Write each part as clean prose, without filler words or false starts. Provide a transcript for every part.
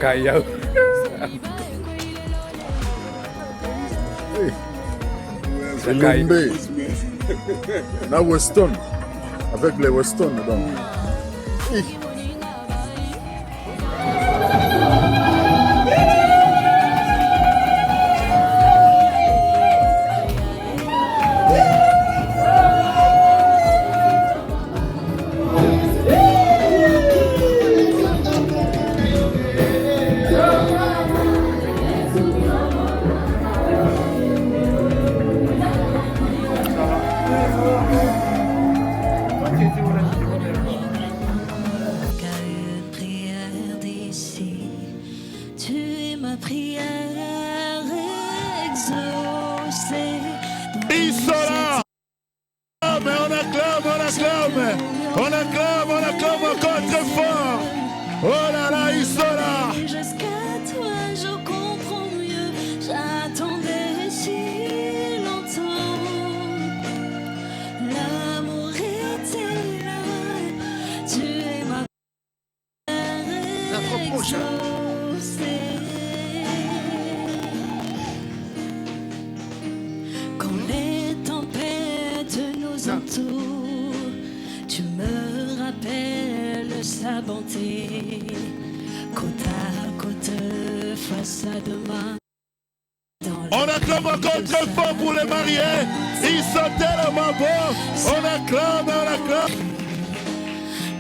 Kaya. C'est Lumbe. La Weston. Avec les Weston dedans. On acclame encore très fort. Oh là là, il sera là. Jusqu'à toi, je comprends mieux. J'attendais si longtemps. L'amour était là. Tu es ma prière exaucée. Quand les tempêtes nous entourent, tu me rappelles sa bonté. Côte à côte, face à demain. On acclame encore très fort pour les mariés. Ils sont tellement beaux. On acclame, on acclame.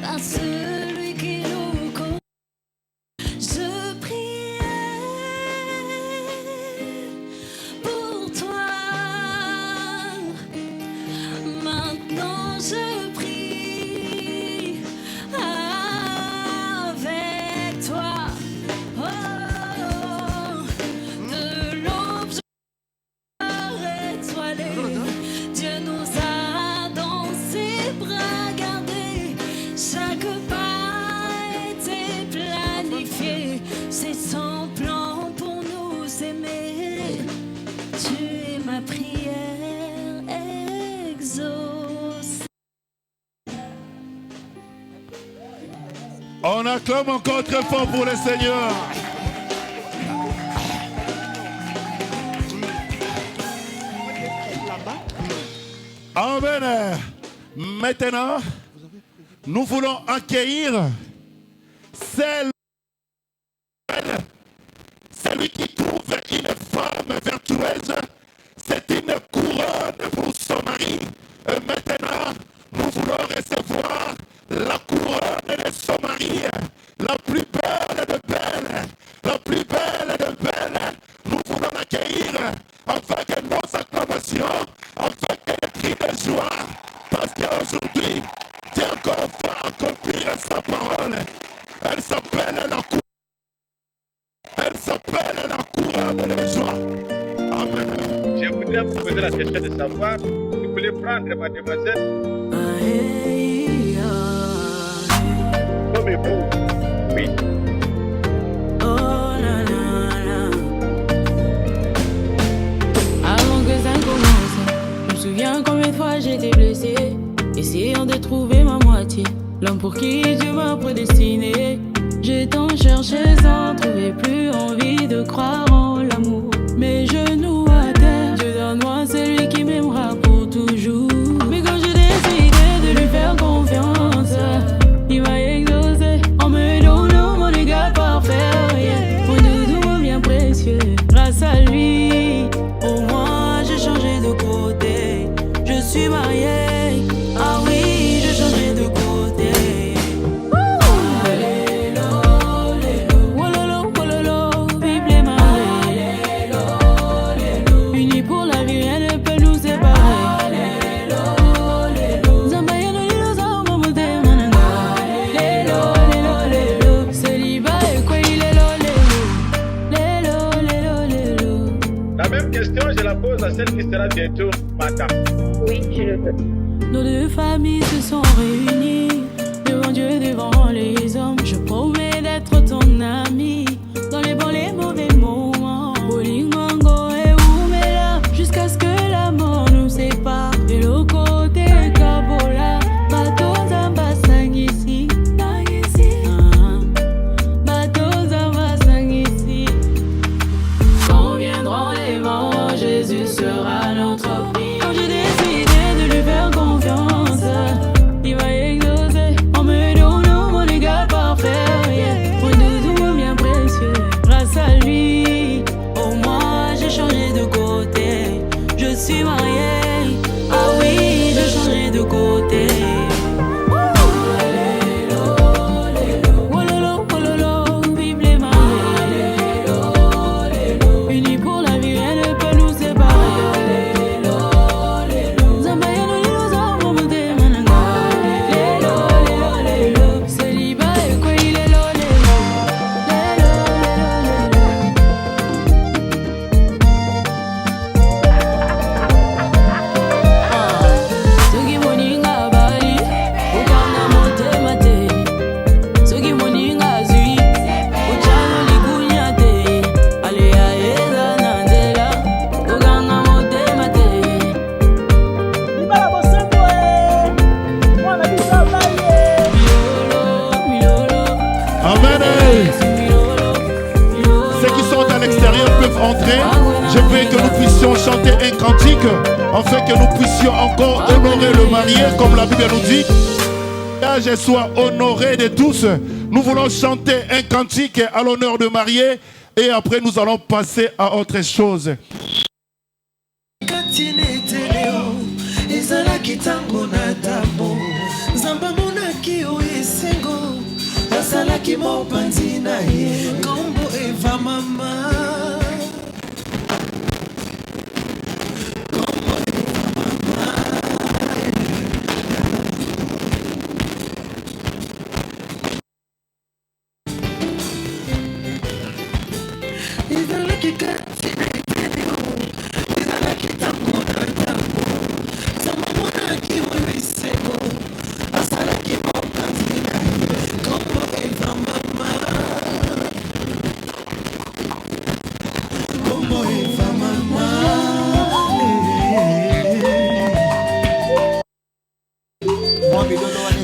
Par celui qui nous connaît, je priais pour toi. Maintenant je prie avec toi. Oh, de l'aube étoilée, Dieu nous a dans ses bras gardés. Chaque pas était planifié, c'est son plan pour nous aimer. Tu es ma prière exaucée. On acclame encore très fort pour le Seigneur. Amen. Maintenant, nous voulons accueillir celui qui trouve une femme vertueuse. C'est une couronne pour son mari. Et maintenant, nous voulons recevoir la couronne de son mari. La plus belle de belles. La plus belle de belles. Nous voulons l'accueillir avec nos acclamations, avec des cris de joie. Parce qu'aujourd'hui, Dieu encore va accomplir sa parole. Elle s'appelle la couronne. Elle s'appelle la couronne de joie. Amen. Je voudrais vous poser la question de savoir si vous voulez prendre mademoiselle comme époux. Oui. Avant que ça commence, je me souviens combien de fois j'ai été blessée, essayant de trouver ma moitié, l'homme pour qui Dieu m'a prédestiné. J'ai tant cherché sans trouver, plus envie de croire en l'amour. Mes genoux à terre, Dieu donne-moi celui qui m'aimera pour toujours. Mais quand j'ai décidé de lui faire confiance, il m'a exaucé en me donnant mon égard parfait. Yeah. Mon doudou bien précieux, grâce à lui, au moins j'ai changé de côté. Je suis mariée, ah oui, j'ai changé de côté. Je la pose à celle qui sera bientôt madame. Oui, je le veux. Nos deux familles se sont réunies devant Dieu, devant les hommes. Je promets d'être ton ami dans les bons, les mauvais moments. Bowling, Mango et Oumela, jusqu'à ce que la mort nous sépare. entrer, je prie que nous puissions chanter un cantique, afin que nous puissions encore honorer le marié, comme la Bible nous dit. Que soit honoré de tous. Nous voulons chanter un cantique à l'honneur de marié, et après nous allons passer à autre chose. Asalaki mopanzi na ye kombo Eva mama kombo Eva mama izalaki kati na eteleo izalaki tango na tango zamba monaki oyo esengo asalaki mopanzi na ye kombo Eva mama kombo Eva mama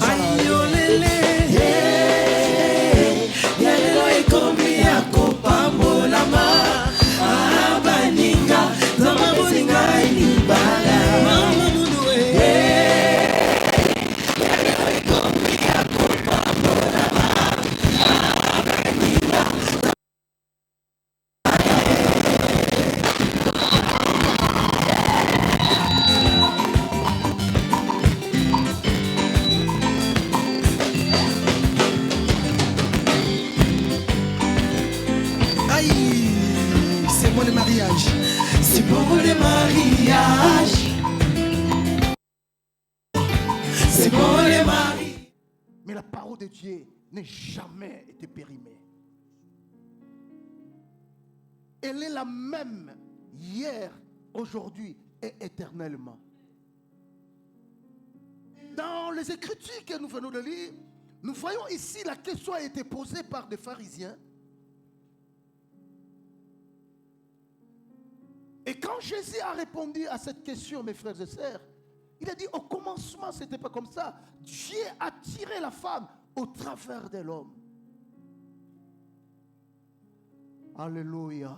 ayolele yalelo ekomi ya kopambolama abaninga zama bolinga elibala mama munu yalelo ekomi ya kopambolama abaninga. Aïe, c'est bon le mariage. C'est bon le mariage. C'est bon le mariage. Mais la parole de Dieu n'a jamais été périmée. Elle est la même hier, aujourd'hui et éternellement. Dans les Écritures que nous venons de lire, nous voyons ici la question a été posée par des pharisiens. Et quand Jésus a répondu à cette question, mes frères et sœurs, il a dit au commencement, ce n'était pas comme ça. Dieu a tiré la femme au travers de l'homme. Alléluia.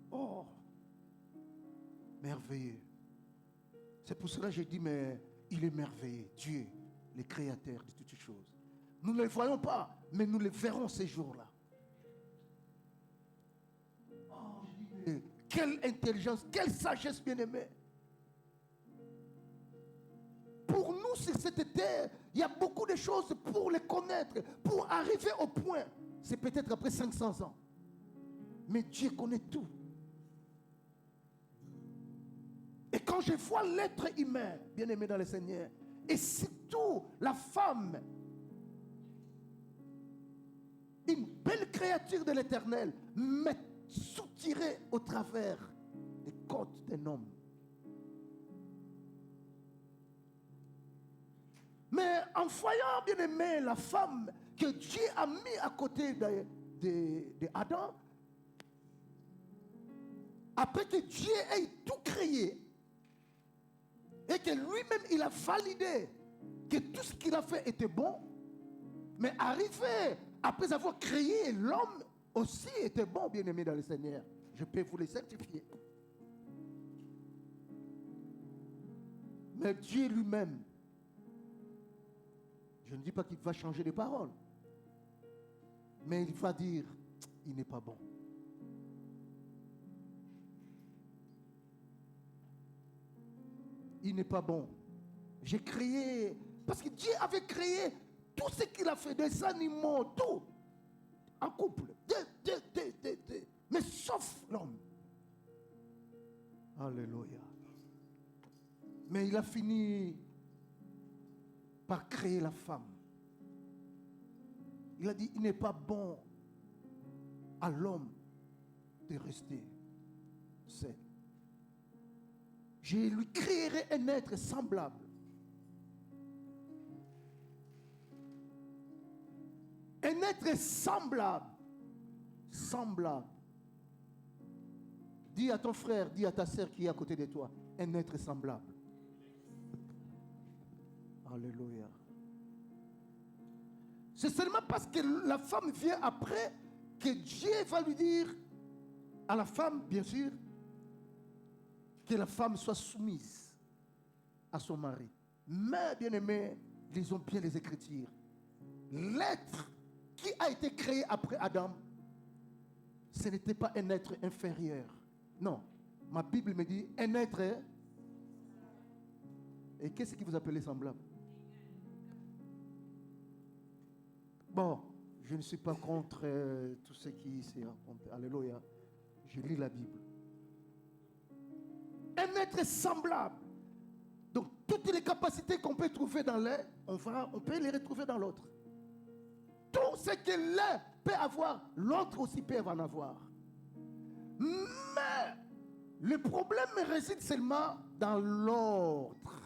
Oh, merveilleux. C'est pour cela que j'ai dit, mais il est merveilleux, Dieu, le créateur de toutes choses. Nous ne le voyons pas, mais nous le verrons ces jours-là. Quelle intelligence, quelle sagesse, bien-aimée. Pour nous, sur cette terre, il y a beaucoup de choses pour les connaître, pour arriver au point. C'est peut-être après 500 ans. Mais Dieu connaît tout. Et quand je vois l'être humain, bien-aimé dans le Seigneur, et surtout la femme, une belle créature de l'Éternel, mais soutirée au travers des côtes d'un homme. Mais en voyant, bien aimé, la femme que Dieu a mis à côté d'Adam, après que Dieu ait tout créé, et que lui-même il a validé que tout ce qu'il a fait était bon, mais arrivé après avoir créé l'homme aussi était bon, bien aimé dans le Seigneur. Je peux vous le certifier. Mais Dieu lui-même, je ne dis pas qu'il va changer de parole, mais il va dire, il n'est pas bon. Il n'est pas bon. J'ai créé, parce que Dieu avait créé tout ce qu'il a fait, des animaux, tout, en couple, mais sauf l'homme. Alléluia. Mais il a fini par créer la femme. Il a dit, il n'est pas bon à l'homme de rester seul. Je lui créerai un être semblable. Un être semblable. Semblable. Dis à ton frère, dis à ta sœur qui est à côté de toi, un être semblable. Alléluia. C'est seulement parce que la femme vient après que Dieu va lui dire, À la femme, bien sûr, que la femme soit soumise à son mari. Mais, bien aimé, lisons bien les Écritures. L'être qui a été créé après Adam, ce n'était pas un être inférieur. Non, ma Bible me dit un être. Et qu'est-ce que vous appelez semblable? Bon, je ne suis pas contre tout ce qui se raconte. Alléluia. Je lis la Bible. Un être semblable. Donc, toutes les capacités qu'on peut trouver dans l'un, on peut les retrouver dans l'autre. Tout ce que l'un peut avoir, l'autre aussi peut en avoir. Mais le problème réside seulement dans l'ordre.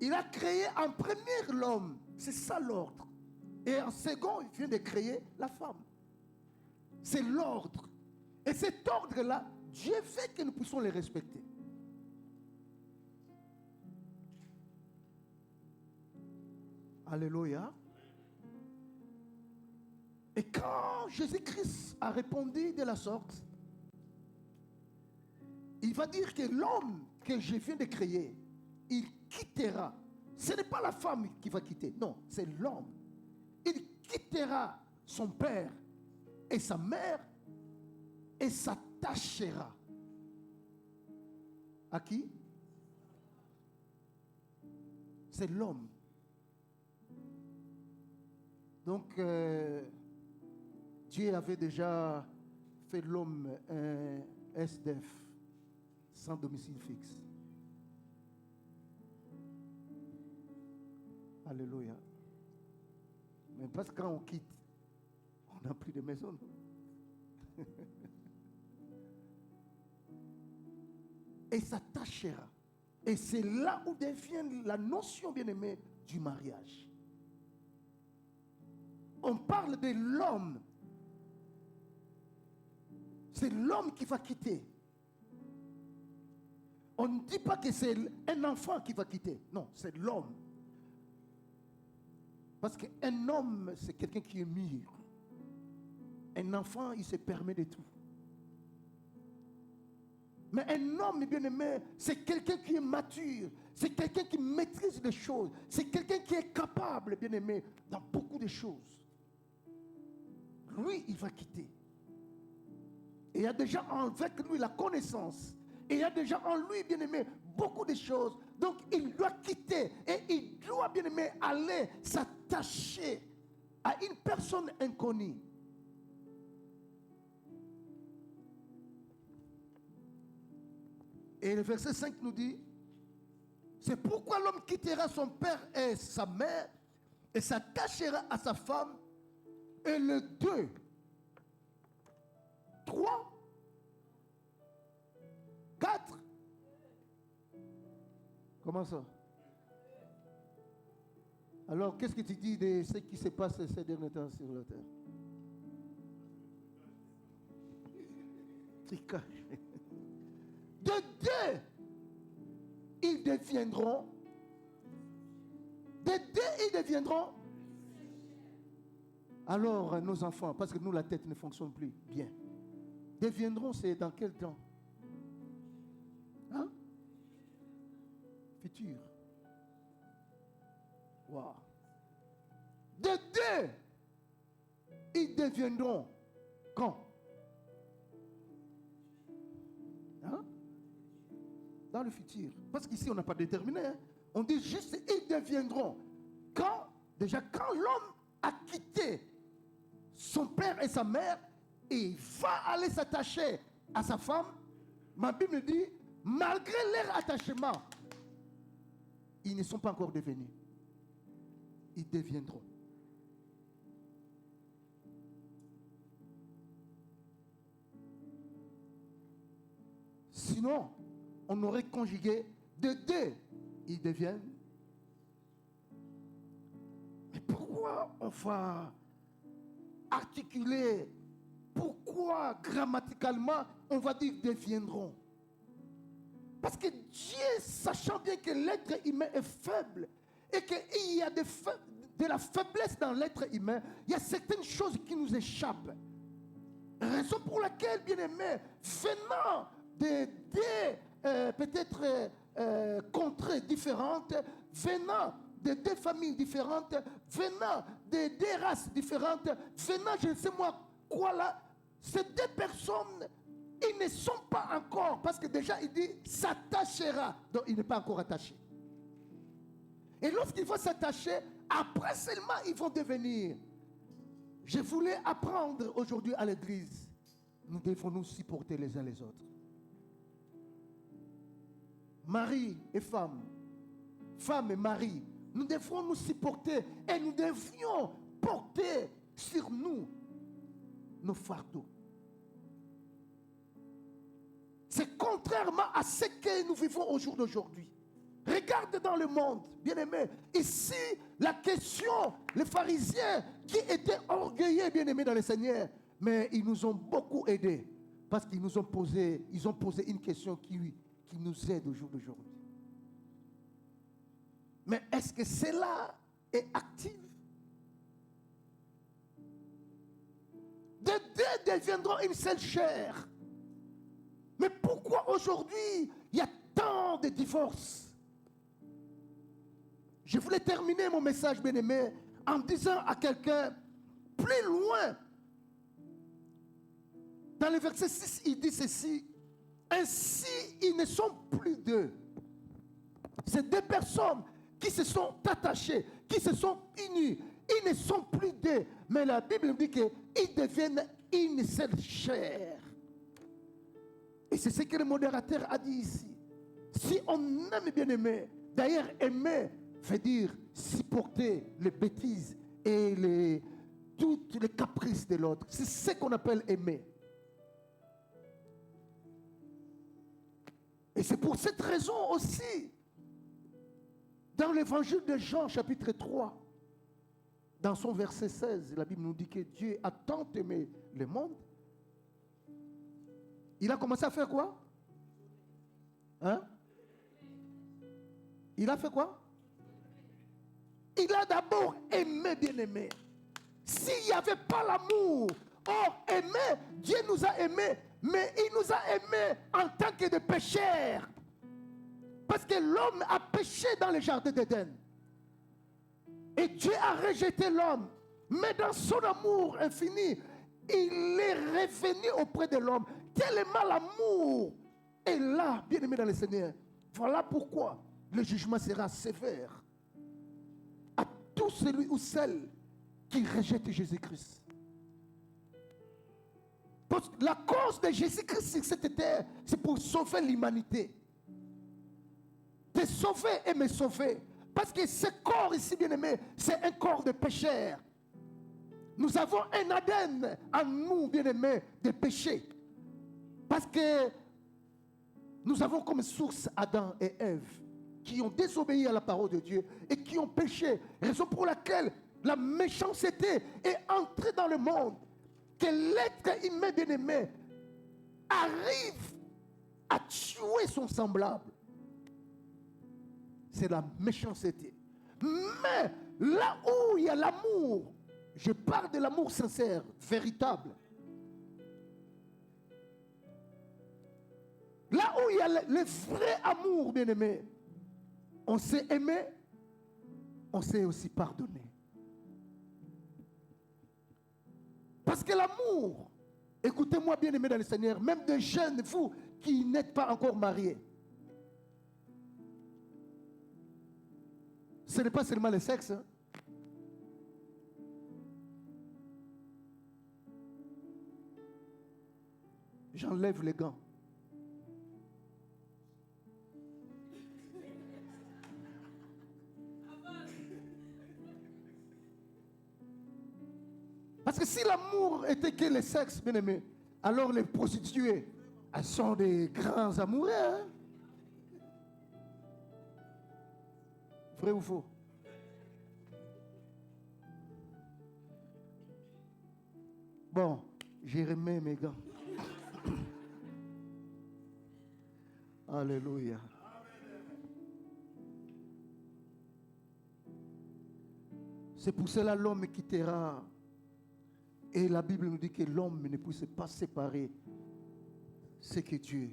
Il a créé en premier l'homme. C'est ça l'ordre. Et en second, il vient de créer la femme. C'est l'ordre. Et cet ordre-là, Dieu fait que nous puissions les respecter. Alléluia. Et quand Jésus-Christ a répondu de la sorte, il va dire que l'homme que je viens de créer, il quittera. Ce n'est pas la femme qui va quitter, non, c'est l'homme. Il quittera son père et sa mère et s'attachera. À qui? C'est l'homme. Donc, Dieu avait déjà fait l'homme un SDF, sans domicile fixe. Alléluia. Mais parce que quand on quitte, on n'a plus de maison. Non? Et s'attachera. Et c'est là où devient la notion, bien-aimée, du mariage. On parle de l'homme. C'est l'homme qui va quitter. On ne dit pas que c'est un enfant qui va quitter. Non, c'est l'homme. Parce qu'un homme, c'est quelqu'un qui est mûr. Un enfant, il se permet de tout. Mais un homme, bien aimé, c'est quelqu'un qui est mature. C'est quelqu'un qui maîtrise les choses. C'est quelqu'un qui est capable, bien aimé, dans beaucoup de choses. Lui, il va quitter. Et il y a déjà avec lui la connaissance. Et il y a déjà en lui, bien aimé, beaucoup de choses. Donc, il doit quitter. Et il doit, bien aimé, aller s'attacher à une personne inconnue. Et le verset 5 nous dit, c'est pourquoi l'homme quittera son père et sa mère et s'attachera à sa femme. Et le 2, 3, 4. Comment ça? Alors, qu'est-ce que tu dis de ce qui se passe ces derniers temps sur la terre? De 2, ils deviendront. De 2, ils deviendront. Alors, nos enfants, parce que nous, la tête ne fonctionne plus bien. Deviendront, c'est dans quel temps? Hein? Futur. Wow. De 2, ils deviendront quand? Hein? Dans le futur. Parce qu'ici, on n'a pas déterminé. Hein? On dit juste, ils deviendront quand? Déjà, quand l'homme a quitté son père et sa mère, et il va aller s'attacher à sa femme, ma Bible dit, malgré leur attachement, ils ne sont pas encore devenus. Ils deviendront. Sinon, on aurait conjugué de 2, ils deviennent. Mais pourquoi on va articuler? Pourquoi grammaticalement on va dire deviendront? Parce que Dieu, sachant bien que l'être humain est faible et qu'il y a de la faiblesse dans l'être humain, il y a certaines choses qui nous échappent. Raison pour laquelle, bien aimé, venant peut-être contrées différentes, venant de deux familles différentes, venant de deux races différentes, venant je ne sais moi quoi là, ces deux personnes, ils ne sont pas encore, parce que déjà il dit s'attachera, donc il n'est pas encore attaché. Et lorsqu'il va s'attacher, après seulement ils vont devenir. Je voulais apprendre aujourd'hui à l'église, nous devons nous supporter les uns les autres. Mari et femme, femme et mari, nous devons nous supporter et nous devions porter sur nous nos fardeaux. C'est contrairement à ce que nous vivons au jour d'aujourd'hui. Regarde dans le monde, bien-aimés. Ici, la question, les pharisiens qui étaient orgueilleux, bien-aimés dans le Seigneur, mais ils nous ont beaucoup aidés parce qu'ils nous ont posé, une question qui nous aide au jour d'aujourd'hui. Mais est-ce que cela est actif? De deux deviendront une seule chair. Mais pourquoi aujourd'hui il y a tant de divorces? Je voulais terminer mon message, bien-aimé, en disant à quelqu'un, plus loin, dans le verset 6, il dit ceci: ainsi, ils ne sont plus deux. Ces deux personnes qui se sont attachées, qui se sont unies, ils ne sont plus deux. Mais la Bible dit qu'ils deviennent une seule chair. Et c'est ce que le modérateur a dit ici. Si on aime, bien-aimé, d'ailleurs aimer veut dire supporter les bêtises et toutes les caprices de l'autre. C'est ce qu'on appelle aimer. Et c'est pour cette raison aussi, dans l'évangile de Jean, chapitre 3, dans son verset 16, la Bible nous dit que Dieu a tant aimé le monde. Il a commencé à faire quoi? Hein? Il a fait quoi? Il a d'abord aimé, bien-aimé. S'il n'y avait pas l'amour, aimer, Dieu nous a aimés, mais il nous a aimés en tant que des pécheurs. Parce que l'homme a péché dans le jardin d'Éden. Et Dieu a rejeté l'homme. Mais dans son amour infini, il est revenu auprès de l'homme. Tellement l'amour est là, bien-aimé dans le Seigneur. Voilà pourquoi le jugement sera sévère à tout celui ou celle qui rejette Jésus-Christ. Parce que la cause de Jésus-Christ sur cette terre, c'est pour sauver l'humanité. Te sauver et me sauver. Parce que ce corps ici, bien-aimé, c'est un corps de pécheurs. Nous avons un ADN en nous, bien-aimé, de péché. Parce que nous avons comme source Adam et Ève qui ont désobéi à la parole de Dieu et qui ont péché. Raison pour laquelle la méchanceté est entrée dans le monde. Que l'être humain bien-aimé arrive à tuer son semblable. C'est la méchanceté. Mais là où il y a l'amour, je parle de l'amour sincère, véritable. Là où il y a le vrai amour, bien-aimé, on sait aimer, on sait aussi pardonner. Parce que l'amour, écoutez-moi bien-aimé dans le Seigneur, même des jeunes, vous qui n'êtes pas encore mariés, ce n'est pas seulement le sexe. Hein? J'enlève les gants. Parce que si l'amour était que le sexe, bien aimé, alors les prostituées, elles sont des grands amoureux. Hein? Vrai ou faux? Bon, j'ai remis mes gants. C'est pour cela l'homme quittera. Et la Bible nous dit que l'homme ne puisse pas séparer ce que Dieu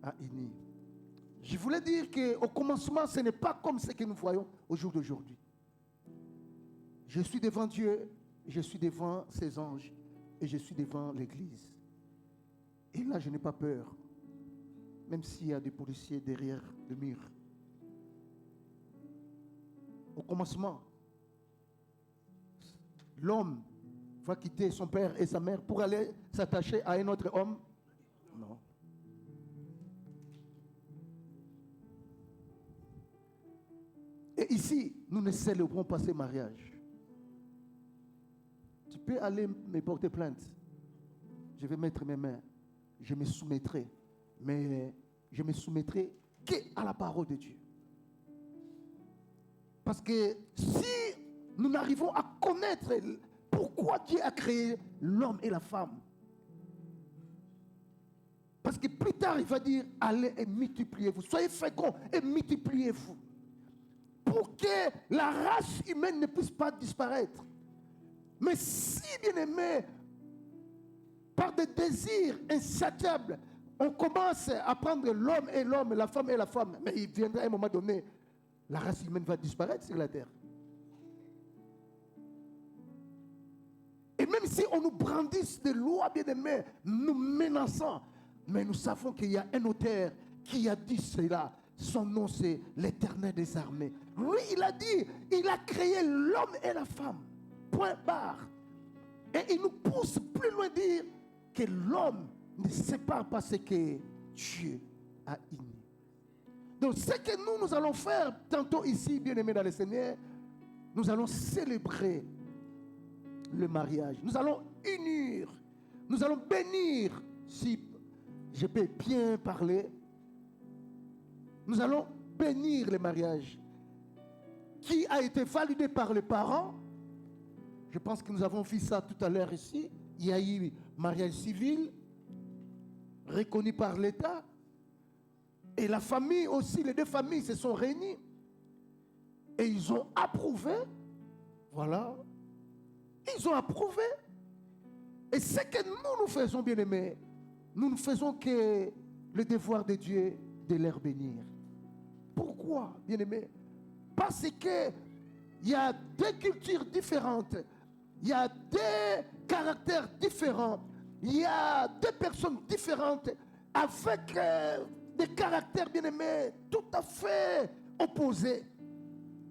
a uni. Je voulais dire qu'au commencement, ce n'est pas comme ce que nous voyons au jour d'aujourd'hui. Je suis devant Dieu, je suis devant ses anges et je suis devant l'Église. Et là, je n'ai pas peur, même s'il y a des policiers derrière le mur. Au commencement, l'homme va quitter son père et sa mère pour aller s'attacher à un autre homme? Non. Et ici, nous ne célébrons pas ce mariage. Tu peux aller me porter plainte. Je vais mettre mes mains. Je me soumettrai. Mais je me soumettrai qu'à la parole de Dieu. Parce que si nous n'arrivons à connaître pourquoi Dieu a créé l'homme et la femme, parce que plus tard il va dire allez et multipliez-vous, soyez féconds et multipliez-vous, pour que la race humaine ne puisse pas disparaître. Mais si, bien aimé, par des désirs insatiables, on commence à prendre l'homme et l'homme, la femme et la femme, mais il viendra un moment donné, la race humaine va disparaître sur la terre. Et même si on nous brandisse des lois, bien aimées, nous menaçant, mais nous savons qu'il y a un auteur qui a dit cela. Son nom, c'est l'Éternel des armées. Lui, il a dit, il a créé l'homme et la femme. Point barre. Et il nous pousse plus loin dire que l'homme ne sépare pas ce que Dieu a uni. Donc, ce que nous allons faire tantôt ici, bien aimés dans le Seigneur, nous allons célébrer le mariage. Nous allons unir. Nous allons bénir, si je peux bien parler. Nous allons bénir le mariage qui a été validé par les parents. Je pense que nous avons vu ça tout à l'heure ici. Il y a eu mariage civil reconnu par l'État. Et la famille aussi, les deux familles se sont réunies. Et ils ont approuvé. Voilà. Ils ont approuvé. Et ce que nous faisons, bien aimés, nous ne faisons que le devoir de Dieu de les bénir. Pourquoi, bien aimés? Parce que il y a deux cultures différentes. Il y a deux caractères différents. Il y a deux personnes différentes avec des caractères, bien aimés, tout à fait opposés.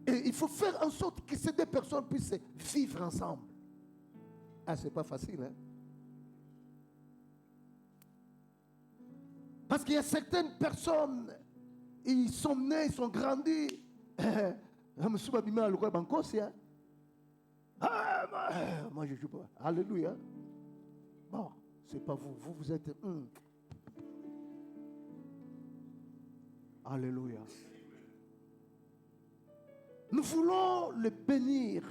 Et il faut faire en sorte que ces deux personnes puissent vivre ensemble. Ah, c'est pas facile, hein? Parce qu'il y a certaines personnes, ils sont nés, ils sont grandis. Moi, je ne joue pas. Alléluia. Bon, c'est pas vous. Vous êtes... Alléluia. Nous voulons le bénir.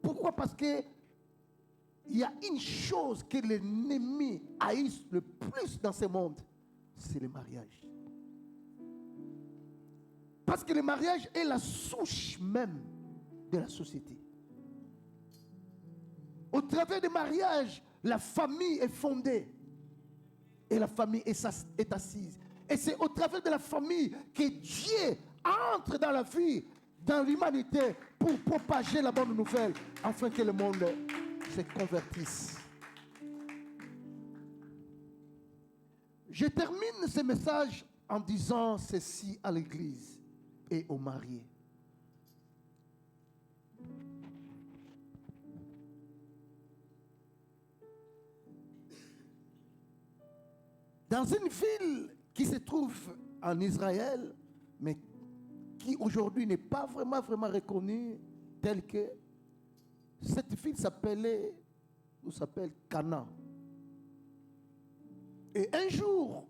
Pourquoi? Parce que il y a une chose que l'ennemi haïsse le plus dans ce monde, c'est le mariage. Parce que le mariage est la souche même de la société. Au travers du mariage, la famille est fondée. Et la famille est assise. Et c'est au travers de la famille que Dieu entre dans la vie, dans l'humanité, pour propager la bonne nouvelle, afin que le monde se convertisse. Je termine ce message en disant ceci à l'église et aux mariés. Dans une ville qui se trouve en Israël, mais qui aujourd'hui n'est pas vraiment reconnue telle que, cette ville s'appelle Cana. Et un jour,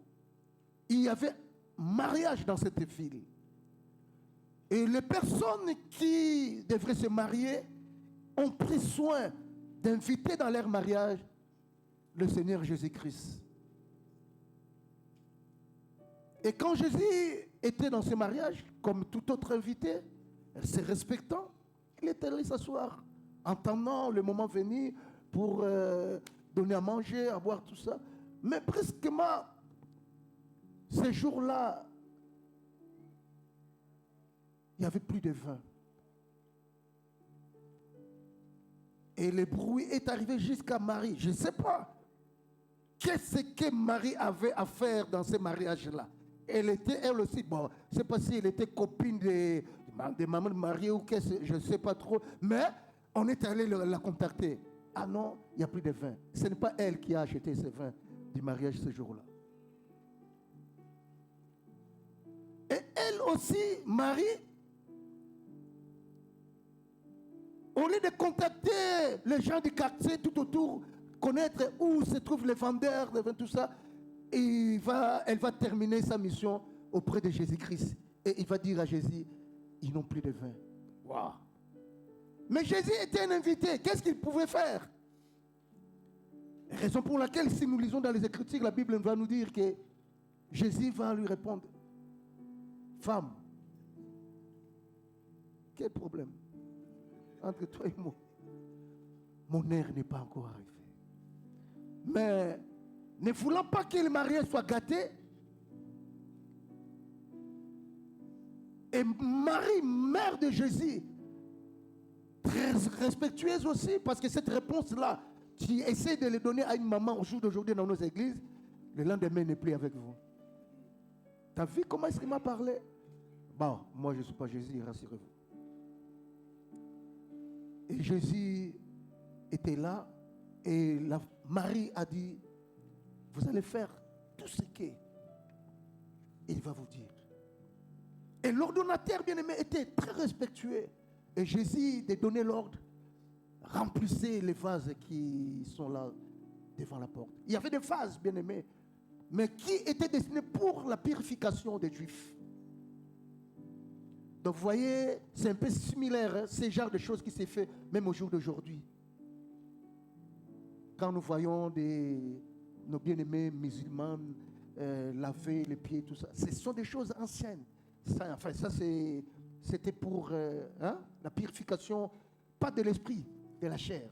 il y avait mariage dans cette ville. Et les personnes qui devraient se marier ont pris soin d'inviter dans leur mariage le Seigneur Jésus-Christ. Et quand Jésus était dans ce mariage, comme tout autre invité, se respectant, Il est allé s'asseoir, attendant le moment venu pour donner à manger, à boire, tout ça. Mais brusquement, ces jours-là, il n'y avait plus de vin. Et le bruit est arrivé jusqu'à Marie. Je ne sais pas. Qu'est-ce que Marie avait à faire dans ce mariage-là? Elle était, elle aussi, bon, je ne sais pas si elle était copine de maman de Marie ou qu'est-ce, je ne sais pas trop. Mais on est allé la contacter. Ah non, il n'y a plus de vin. Ce n'est pas elle qui a acheté ce vin du mariage ce jour-là. Et elle aussi, Marie, au lieu de contacter les gens du quartier tout autour, connaître où se trouvent les vendeurs, tout ça, elle va terminer sa mission auprès de Jésus-Christ. Et il va dire à Jésus, ils n'ont plus de vin. Waouh! Mais Jésus était un invité. Qu'est-ce qu'il pouvait faire? Raison pour laquelle, si nous lisons dans les Écritures, la Bible va nous dire que Jésus va lui répondre, femme, quel problème entre toi et moi? Mon heure n'est pas encore arrivée. Mais ne voulant pas que le mariage soit gâté, et Marie, mère de Jésus, très respectueuse aussi, parce que cette réponse-là, tu essaies de le donner à une maman au jour d'aujourd'hui dans nos églises, le lendemain n'est plus avec vous. Tu as vu comment est-ce qu'il m'a parlé? Bon, moi je ne suis pas Jésus, rassurez-vous. Et Jésus était là et Marie a dit, vous allez faire tout ce qu'il va vous dire. Et l'ordonnateur bien-aimé était très respectueux. Et Jésus de donner l'ordre, remplissez les vases qui sont là devant la porte. Il y avait des vases bien-aimés, mais qui étaient destinés pour la purification des Juifs. Donc vous voyez, c'est un peu similaire, hein, ce genre de choses qui s'est fait même au jour d'aujourd'hui. Quand nous voyons nos bien-aimés musulmans laver les pieds, tout ça, ce sont des choses anciennes. Ça, enfin, ça c'était pour la purification, pas de l'esprit, de la chair.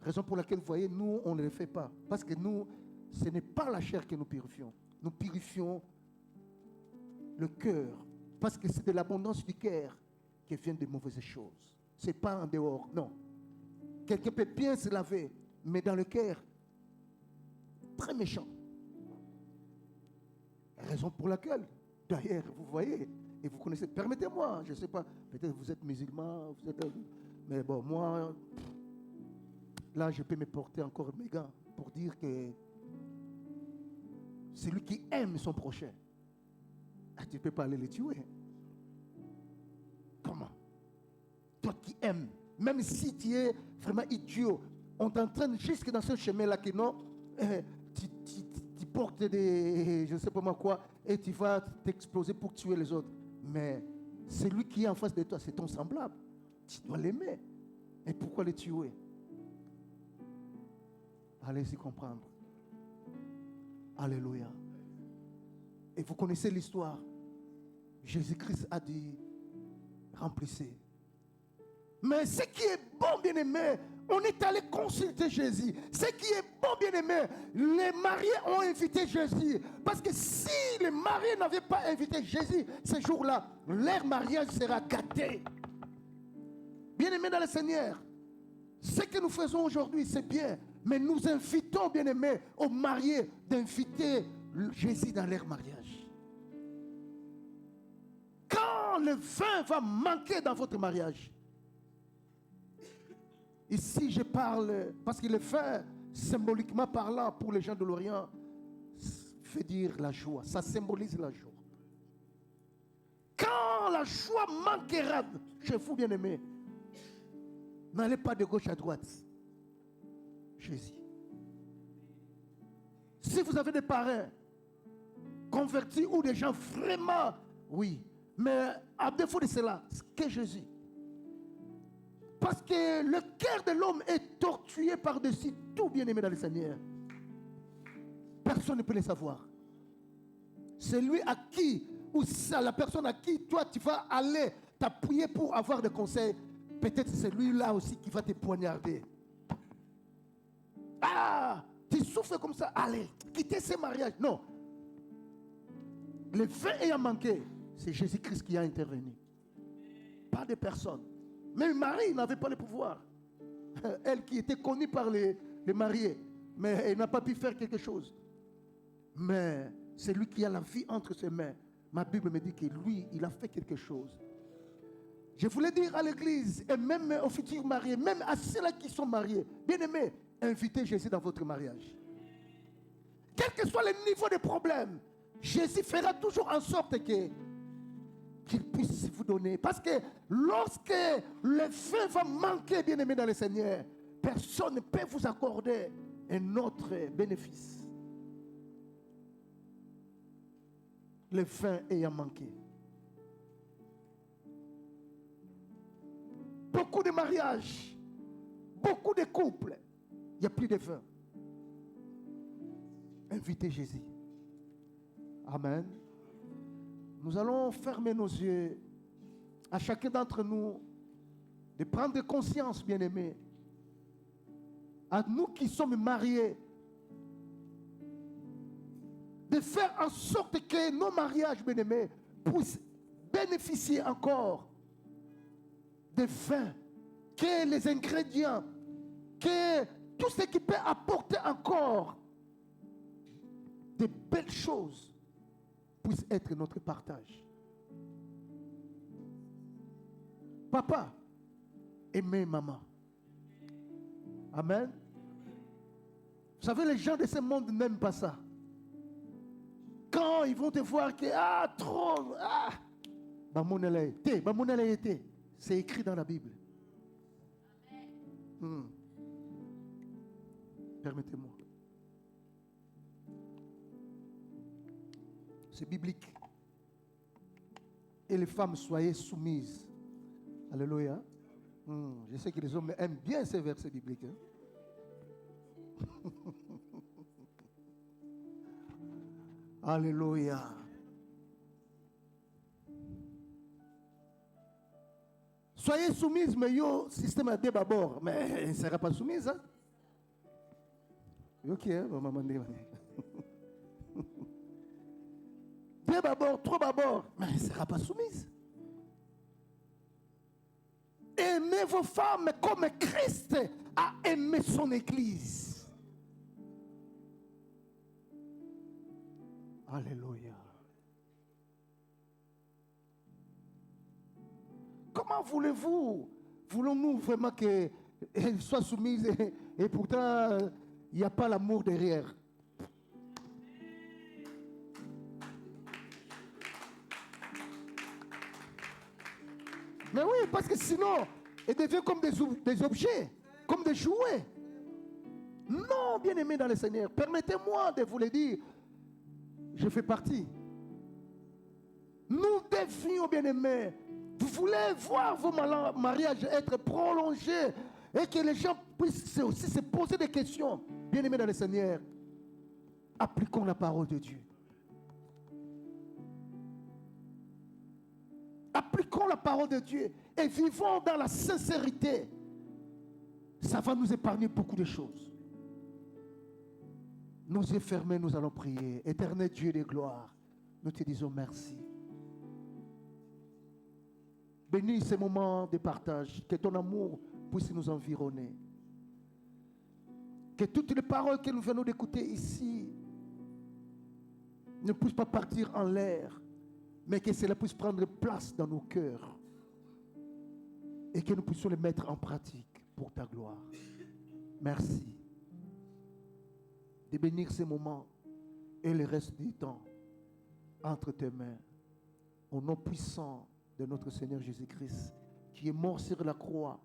Raison pour laquelle, vous voyez, nous, on ne le fait pas. Parce que nous, ce n'est pas la chair que nous purifions. Nous purifions le cœur. Parce que c'est de l'abondance du cœur qui vient de mauvaises choses. Ce n'est pas en dehors, non. Quelqu'un peut bien se laver, mais dans le cœur, très méchant. Raison pour laquelle, d'ailleurs, vous voyez, et vous connaissez, permettez-moi, je ne sais pas, peut-être vous êtes musulman, mais bon, moi, là, je peux me porter encore mes gants pour dire que celui qui aime son prochain, tu ne peux pas aller le tuer. Comment? Toi qui aimes, même si tu es vraiment idiot, on t'entraîne jusque dans ce chemin-là que non, tu portes des, je ne sais pas moi quoi, et tu vas t'exploser pour tuer les autres. Mais celui qui est en face de toi, c'est ton semblable. Tu dois l'aimer. Et pourquoi le tuer? Allez-y comprendre. Alléluia. Et vous connaissez l'histoire. Jésus-Christ a dit, remplissez. Mais ce qui est bon, bien-aimé, on est allé consulter Jésus. Ce qui est bon, bien-aimé, les mariés ont invité Jésus. Parce que si les mariés n'avaient pas invité Jésus, ce jour-là, leur mariage sera gâté. Bien-aimé dans le Seigneur, ce que nous faisons aujourd'hui, c'est bien. Mais nous invitons, bien-aimés, aux mariés d'inviter Jésus dans leur mariage. Quand le vin va manquer dans votre mariage, ici je parle, parce que le vin, symboliquement parlant, pour les gens de l'Orient, fait dire la joie, ça symbolise la joie. Quand la joie manquera chez vous, bien-aimés, n'allez pas de gauche à droite. Jésus. Si vous avez des parrains convertis ou des gens vraiment, oui, mais à défaut de cela, que Jésus. Parce que le cœur de l'homme est tortué par-dessus tout, bien-aimé dans le Seigneur. Personne ne peut le savoir. C'est lui à qui, ou c'est la personne à qui toi tu vas aller t'appuyer pour avoir des conseils, peut-être c'est lui-là aussi qui va te poignarder. Ah, tu souffres comme ça, allez, quittez ce mariage. Non. Le fait ayant manqué, c'est Jésus-Christ qui a intervenu. Pas de personne. Même Marie n'avait pas le pouvoir. Elle qui était connue par les mariés. Mais elle n'a pas pu faire quelque chose. Mais c'est lui qui a la vie entre ses mains. Ma Bible me dit que lui, il a fait quelque chose. Je voulais dire à l'église, et même aux futurs mariés, même à ceux-là qui sont mariés, bien aimés, invitez Jésus dans votre mariage. Quel que soit le niveau de problème, Jésus fera toujours en sorte qu'il puisse vous donner. Parce que lorsque le feu va manquer, bien aimé dans le Seigneur, personne ne peut vous accorder un autre bénéfice. Le vin ayant manqué. Beaucoup de mariages, beaucoup de couples, il n'y a plus de vin. Invitez Jésus. Amen. Nous allons fermer nos yeux à chacun d'entre nous de prendre conscience, bien-aimés, à nous qui sommes mariés, de faire en sorte que nos mariages, bien-aimés, puissent bénéficier encore de vin, que les ingrédients, que tout ce qui peut apporter encore de belles choses puisse être notre partage. Papa, aimez maman. Amen. Vous savez, les gens de ce monde n'aiment pas ça. Quand ils vont te voir que, trop, c'est écrit dans la Bible. Permettez-moi. C'est biblique. Et les femmes, soyez soumises. Alléluia. Je sais que les hommes aiment bien ces versets bibliques. Alléluia. Soyez soumises, mais yo, système à d'abord. Mais elle ne sera pas soumise. Hein? Ok, maman. D'abord, trop d'abord, mais elle ne sera pas soumise. Aimez vos femmes comme Christ a aimé son Église. Alléluia. Comment voulons-nous vraiment qu'elle soit soumise et pourtant il n'y a pas l'amour derrière? Mais oui, parce que sinon, elle devient comme des objets, comme des jouets. Non, bien-aimés dans le Seigneur, permettez-moi de vous le dire, je fais partie. Nous devions, bien-aimés, vous voulez voir vos mariages être prolongés et que les gens puissent aussi se poser des questions. Bien-aimés dans le Seigneur, appliquons la parole de Dieu. Appliquons la parole de Dieu et vivons dans la sincérité. Ça va nous épargner beaucoup de choses. Nos yeux fermés, nous allons prier. Éternel Dieu de gloire, nous te disons merci. Bénis ces moments de partage. Que ton amour puisse nous environner. Que toutes les paroles que nous venons d'écouter ici ne puissent pas partir en l'air, mais que cela puisse prendre place dans nos cœurs et que nous puissions les mettre en pratique pour ta gloire. Merci de bénir ces moments et le reste du temps entre tes mains. Au nom puissant de notre Seigneur Jésus-Christ, qui est mort sur la croix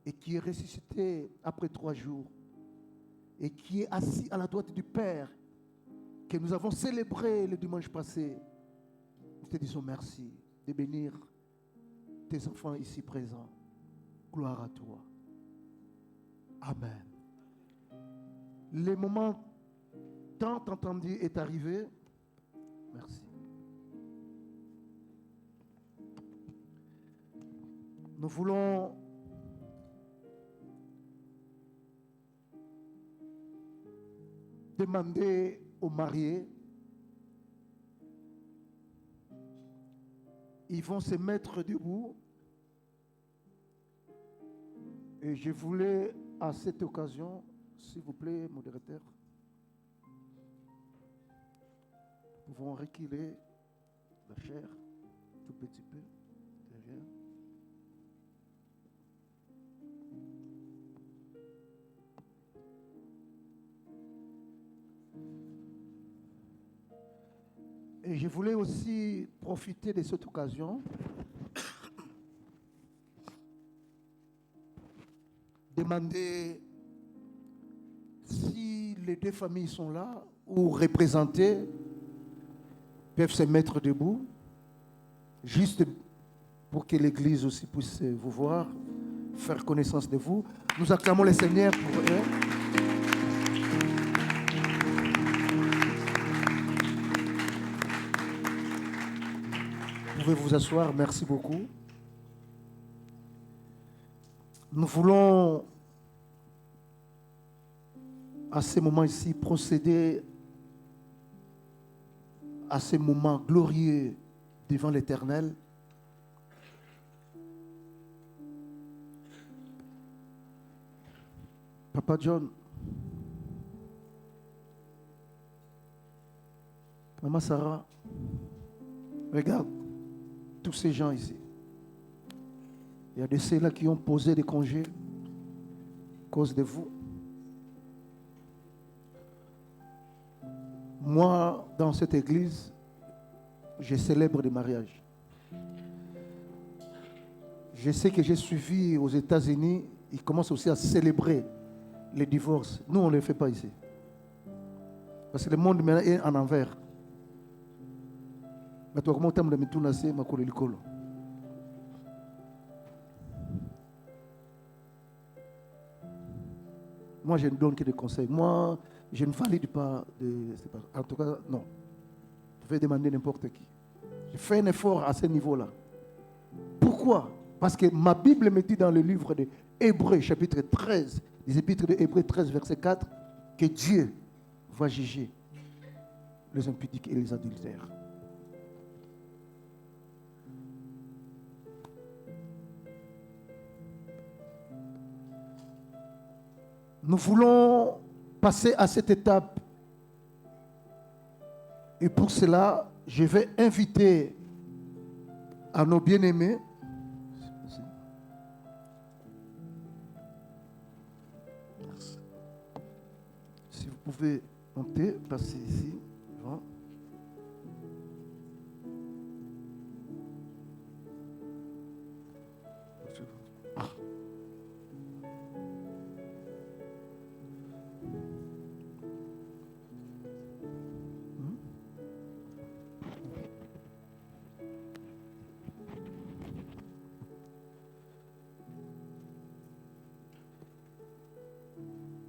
et qui est ressuscité après 3 jours et qui est assis à la droite du Père, que nous avons célébré le dimanche passé. Nous te disons merci de bénir tes enfants ici présents. Gloire à toi. Amen. Le moment tant entendu est arrivé. Merci. Nous voulons demander aux mariés, ils vont se mettre debout. Et je voulais à cette occasion, s'il vous plaît, modérateur, nous pouvons reculer la chair tout petit peu derrière. Et je voulais aussi profiter de cette occasion demander si les deux familles sont là ou représentées, peuvent se mettre debout, juste pour que l'Église aussi puisse vous voir, faire connaissance de vous. Nous acclamons le Seigneur pour eux. Vous pouvez vous asseoir, merci beaucoup. Nous voulons à ce moment ici procéder à ce moment glorieux devant l'Éternel. Papa John, Maman Sarah, regarde tous ces gens ici. Il y a de ceux-là qui ont posé des congés à cause de vous. Moi, dans cette église, je célèbre des mariages. Je sais que j'ai suivi aux États-Unis, ils commencent aussi à célébrer les divorces. Nous, on ne le fait pas ici. Parce que le monde maintenant est en envers. Mais toi, comment tu as mis tout nassé, ma colle l'école? Moi, je ne donne que des conseils. Moi, je ne valide pas en tout cas, non. Je vais demander n'importe qui. Je fais un effort à ce niveau-là. Pourquoi? Parce que ma Bible me dit dans le livre de Hébreux, chapitre 13, les épîtres de Hébreux 13, verset 4, que Dieu va juger les impudiques et les adultères. Nous voulons passer à cette étape. Et pour cela, je vais inviter à nos bien-aimés si vous pouvez monter, passer ici. Devant.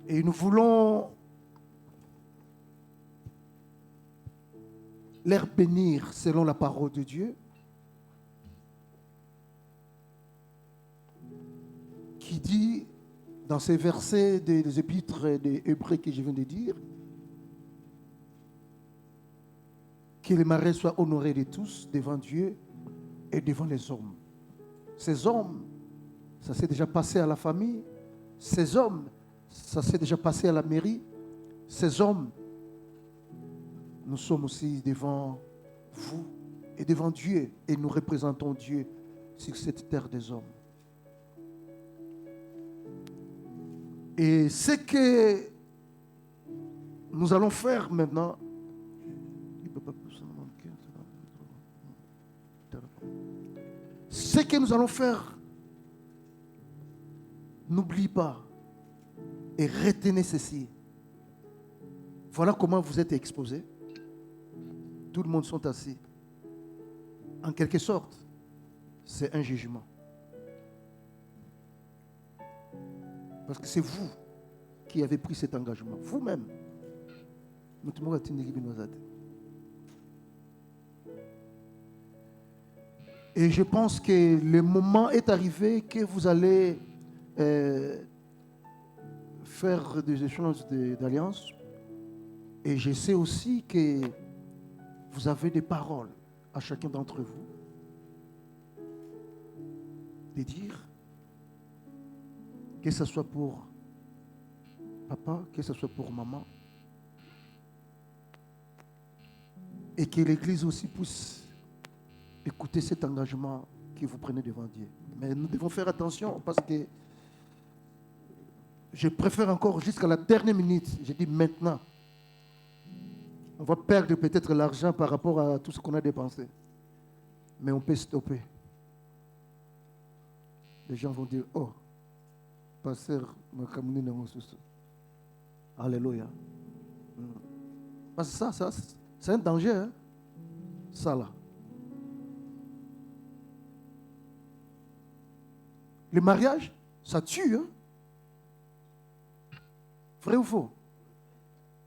Et nous voulons les bénir selon la parole de Dieu, qui dit dans ces versets des épîtres des Hébreux que je viens de dire, que les mariés soient honorés de tous devant Dieu et devant les hommes. Ces hommes, ça s'est déjà passé à la famille. Ces hommes, ça s'est déjà passé à la mairie. Ces hommes, nous sommes aussi devant vous et devant Dieu. Et nous représentons Dieu sur cette terre des hommes. Et ce que nous allons faire maintenant, ce que nous allons faire, n'oublie pas et retenez ceci. Voilà comment vous êtes exposés. Tout le monde sont assis. En quelque sorte, c'est un jugement. Parce que c'est vous qui avez pris cet engagement. Vous-même. Et je pense que le moment est arrivé que vous allez faire des échanges d'alliance. Et je sais aussi que vous avez des paroles à chacun d'entre vous. De dire, que ce soit pour papa, que ce soit pour maman, et que l'Église aussi puisse écouter cet engagement que vous prenez devant Dieu. Mais nous devons faire attention parce que je préfère encore jusqu'à la dernière minute, je dis maintenant, on va perdre peut-être l'argent par rapport à tout ce qu'on a dépensé, mais on peut stopper. Les gens vont dire, oh, pasteur, alléluia. Parce que ça, c'est un danger, hein? Ça là. Le mariage, ça tue, hein? Vrai ou faux?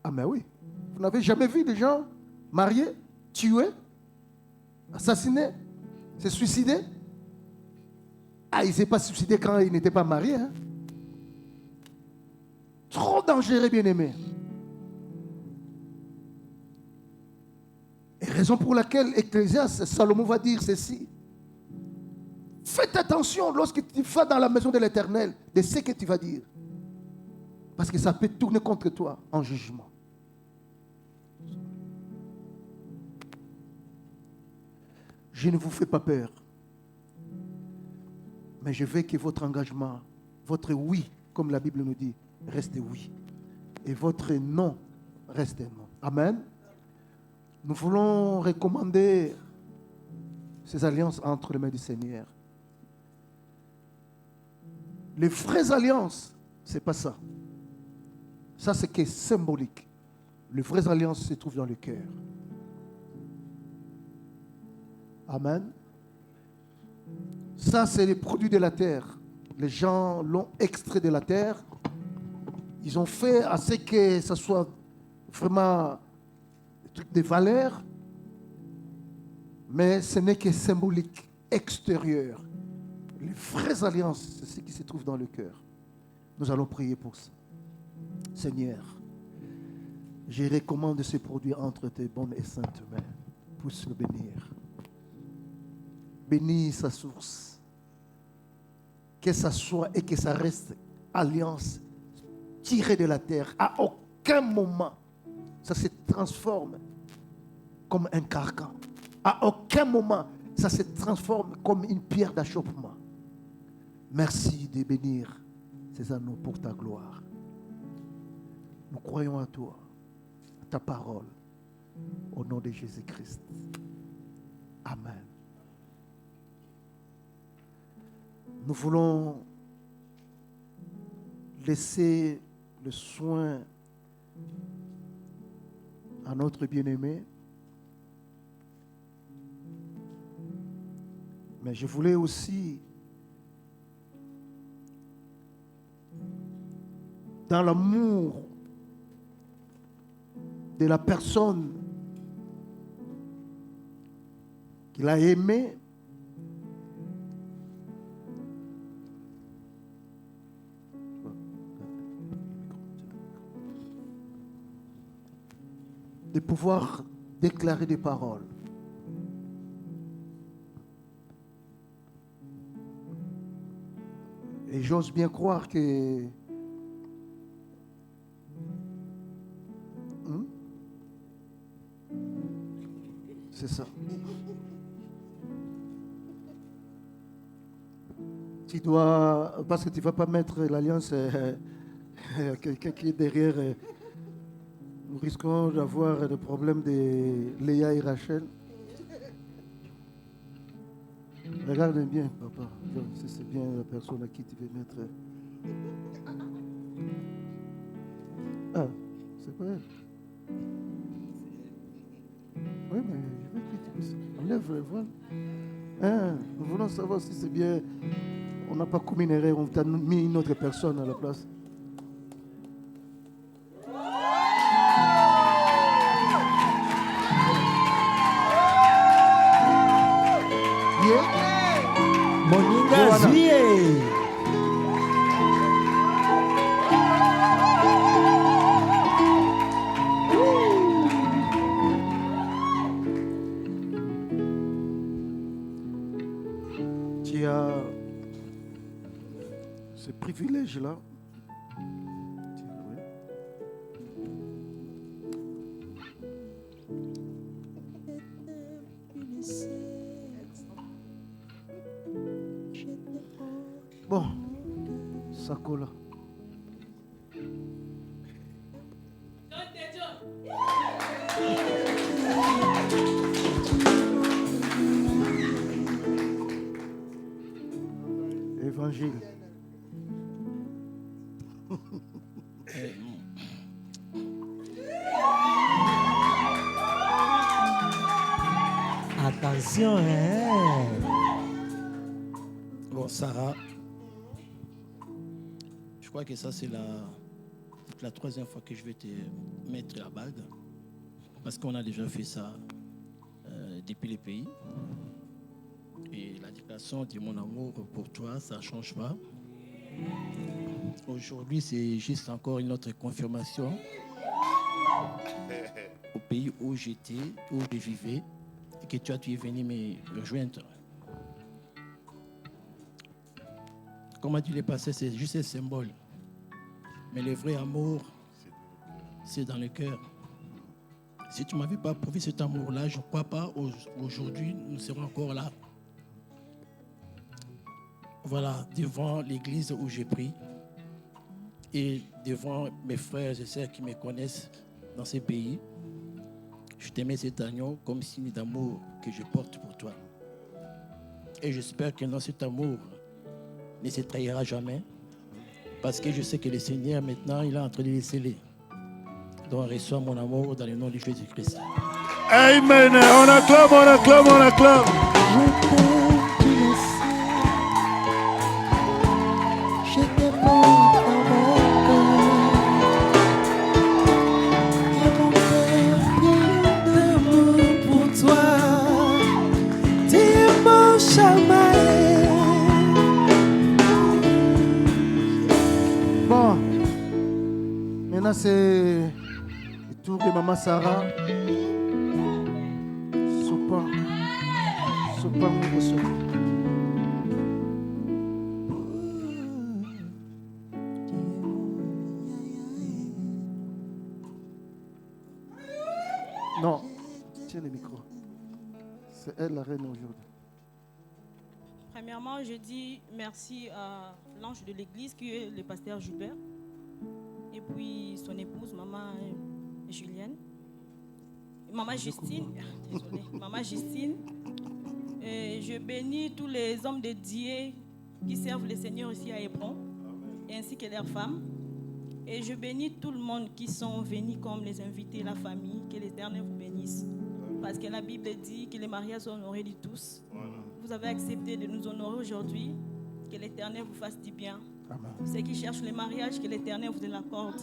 Ah mais oui. Vous n'avez jamais vu des gens mariés, tués, assassinés, se suicider? Ah, il ne s'est pas suicidé quand il n'était pas marié, hein? Trop dangereux, bien-aimé. Et raison pour laquelle Ecclésiaste, Salomon va dire ceci. Faites attention lorsque tu vas dans la maison de l'Éternel de ce que tu vas dire. Parce que ça peut tourner contre toi en jugement. Je ne vous fais pas peur. Mais je veux que votre engagement, votre oui, comme la Bible nous dit, reste oui. Et votre non reste non. Amen. Nous voulons recommander ces alliances entre les mains du Seigneur. Les vraies alliances, ce n'est pas ça. Ça, c'est que symbolique. Les vraies alliances se trouvent dans le cœur. Amen. Ça, c'est les produits de la terre. Les gens l'ont extrait de la terre. Ils ont fait à ce que ça soit vraiment des trucs de valeur. Mais ce n'est que symbolique, extérieur. Les vraies alliances, c'est ce qui se trouve dans le cœur. Nous allons prier pour ça. Seigneur, je recommande ce produit entre tes bonnes et saintes mains. Puisse le bénir. Bénis sa source. Que ça soit et que ça reste alliance tirée de la terre. À aucun moment, ça se transforme comme un carcan. À aucun moment, ça se transforme comme une pierre d'achoppement. Merci de bénir ces anneaux pour ta gloire. Nous croyons à toi, à ta parole, au nom de Jésus-Christ. Amen. Nous voulons laisser le soin à notre bien-aimé. Mais je voulais aussi, dans l'amour de la personne qu'il a aimée, de pouvoir déclarer des paroles. Et j'ose bien croire que c'est ça. Tu dois, parce que tu ne vas pas mettre l'alliance à quelqu'un qui est derrière. Nous risquons d'avoir des problèmes de Léa et Rachel. Regarde bien, papa. Si c'est bien la personne à qui tu veux mettre. Ah, c'est pas elle. Oui, mais je veux que tu puisses. Enlève le voile. Hein, nous voulons savoir si c'est bien. On n'a pas commis une erreur, on t'a mis une autre personne à la place. Yeah. Moninga Zuye. Tu as ce privilège-là. Bon, Sakola. Évangile. Attention, hein. Bon, Sarah, je crois que ça, c'est la troisième fois que je vais te mettre la bague. Parce qu'on a déjà fait ça depuis les pays. Et la déclaration de mon amour pour toi, ça ne change pas. Aujourd'hui, c'est juste encore une autre confirmation au pays où j'étais, où je vivais, et que toi, tu es venu me rejoindre. Comment tu l'es passé, c'est juste un symbole. Mais le vrai amour, c'est dans le cœur. Si tu ne m'avais pas prouvé cet amour-là, je ne crois pas aujourd'hui nous serons encore là. Voilà, devant l'église où j'ai pris et devant mes frères et sœurs qui me connaissent dans ces pays, je t'aimais cet agneau comme signe d'amour que je porte pour toi. Et j'espère que dans cet amour ne se trahira jamais, parce que je sais que le Seigneur maintenant il est en train de les sceller. Donc reçois mon amour dans le nom de Jésus-Christ. Amen. On acclame, on acclame, on acclame. Je te porte dans mon cœur. Et mon cœur plein d'amour pour toi. Tu es mon chamaï. Bon, maintenant c'est le tour de Maman Sarah. Sopa Moubosso. Non, tiens le micro. C'est elle la reine aujourd'hui. Premièrement, je dis merci à l'ange de l'église qui est le pasteur Joubert. Et puis son épouse, maman Julienne. Maman Justine. Désolée. Maman Justine. Et je bénis tous les hommes de Dieu qui servent le Seigneur ici à Hébron, ainsi que leurs femmes. Et je bénis tout le monde qui sont venus comme les invités, la famille, que l'Éternel vous bénisse. Parce que la Bible dit que les mariages sont honorés de tous. Vous avez accepté de nous honorer aujourd'hui. Que l'Éternel vous fasse du bien. Amen. Ceux qui cherchent le mariage, que l'Éternel vous l'accorde.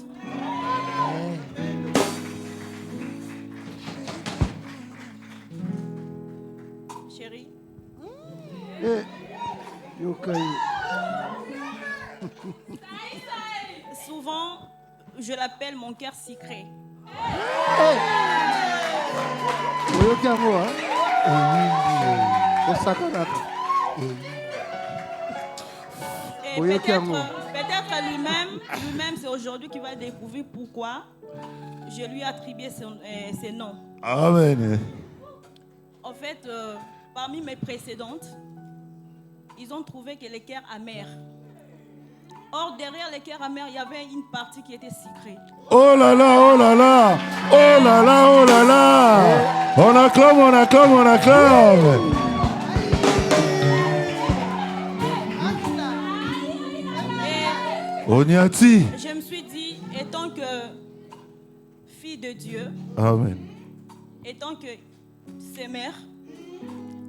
Chérie. Yokai. Souvent, je l'appelle mon cœur secret. Yokai à moi. Au sacanate. Et peut-être lui-même, c'est aujourd'hui qu'il va découvrir pourquoi je lui ai attribué ses noms. Amen. En fait, parmi mes précédentes, ils ont trouvé que les cœurs amers. Or, derrière les cœurs amers, il y avait une partie qui était secrète. Oh là là, oh là là, oh là là, oh là là. On acclame, on acclame, on acclame. Onyati. Je me suis dit, étant que fille de Dieu, Amen. étant que ses mères,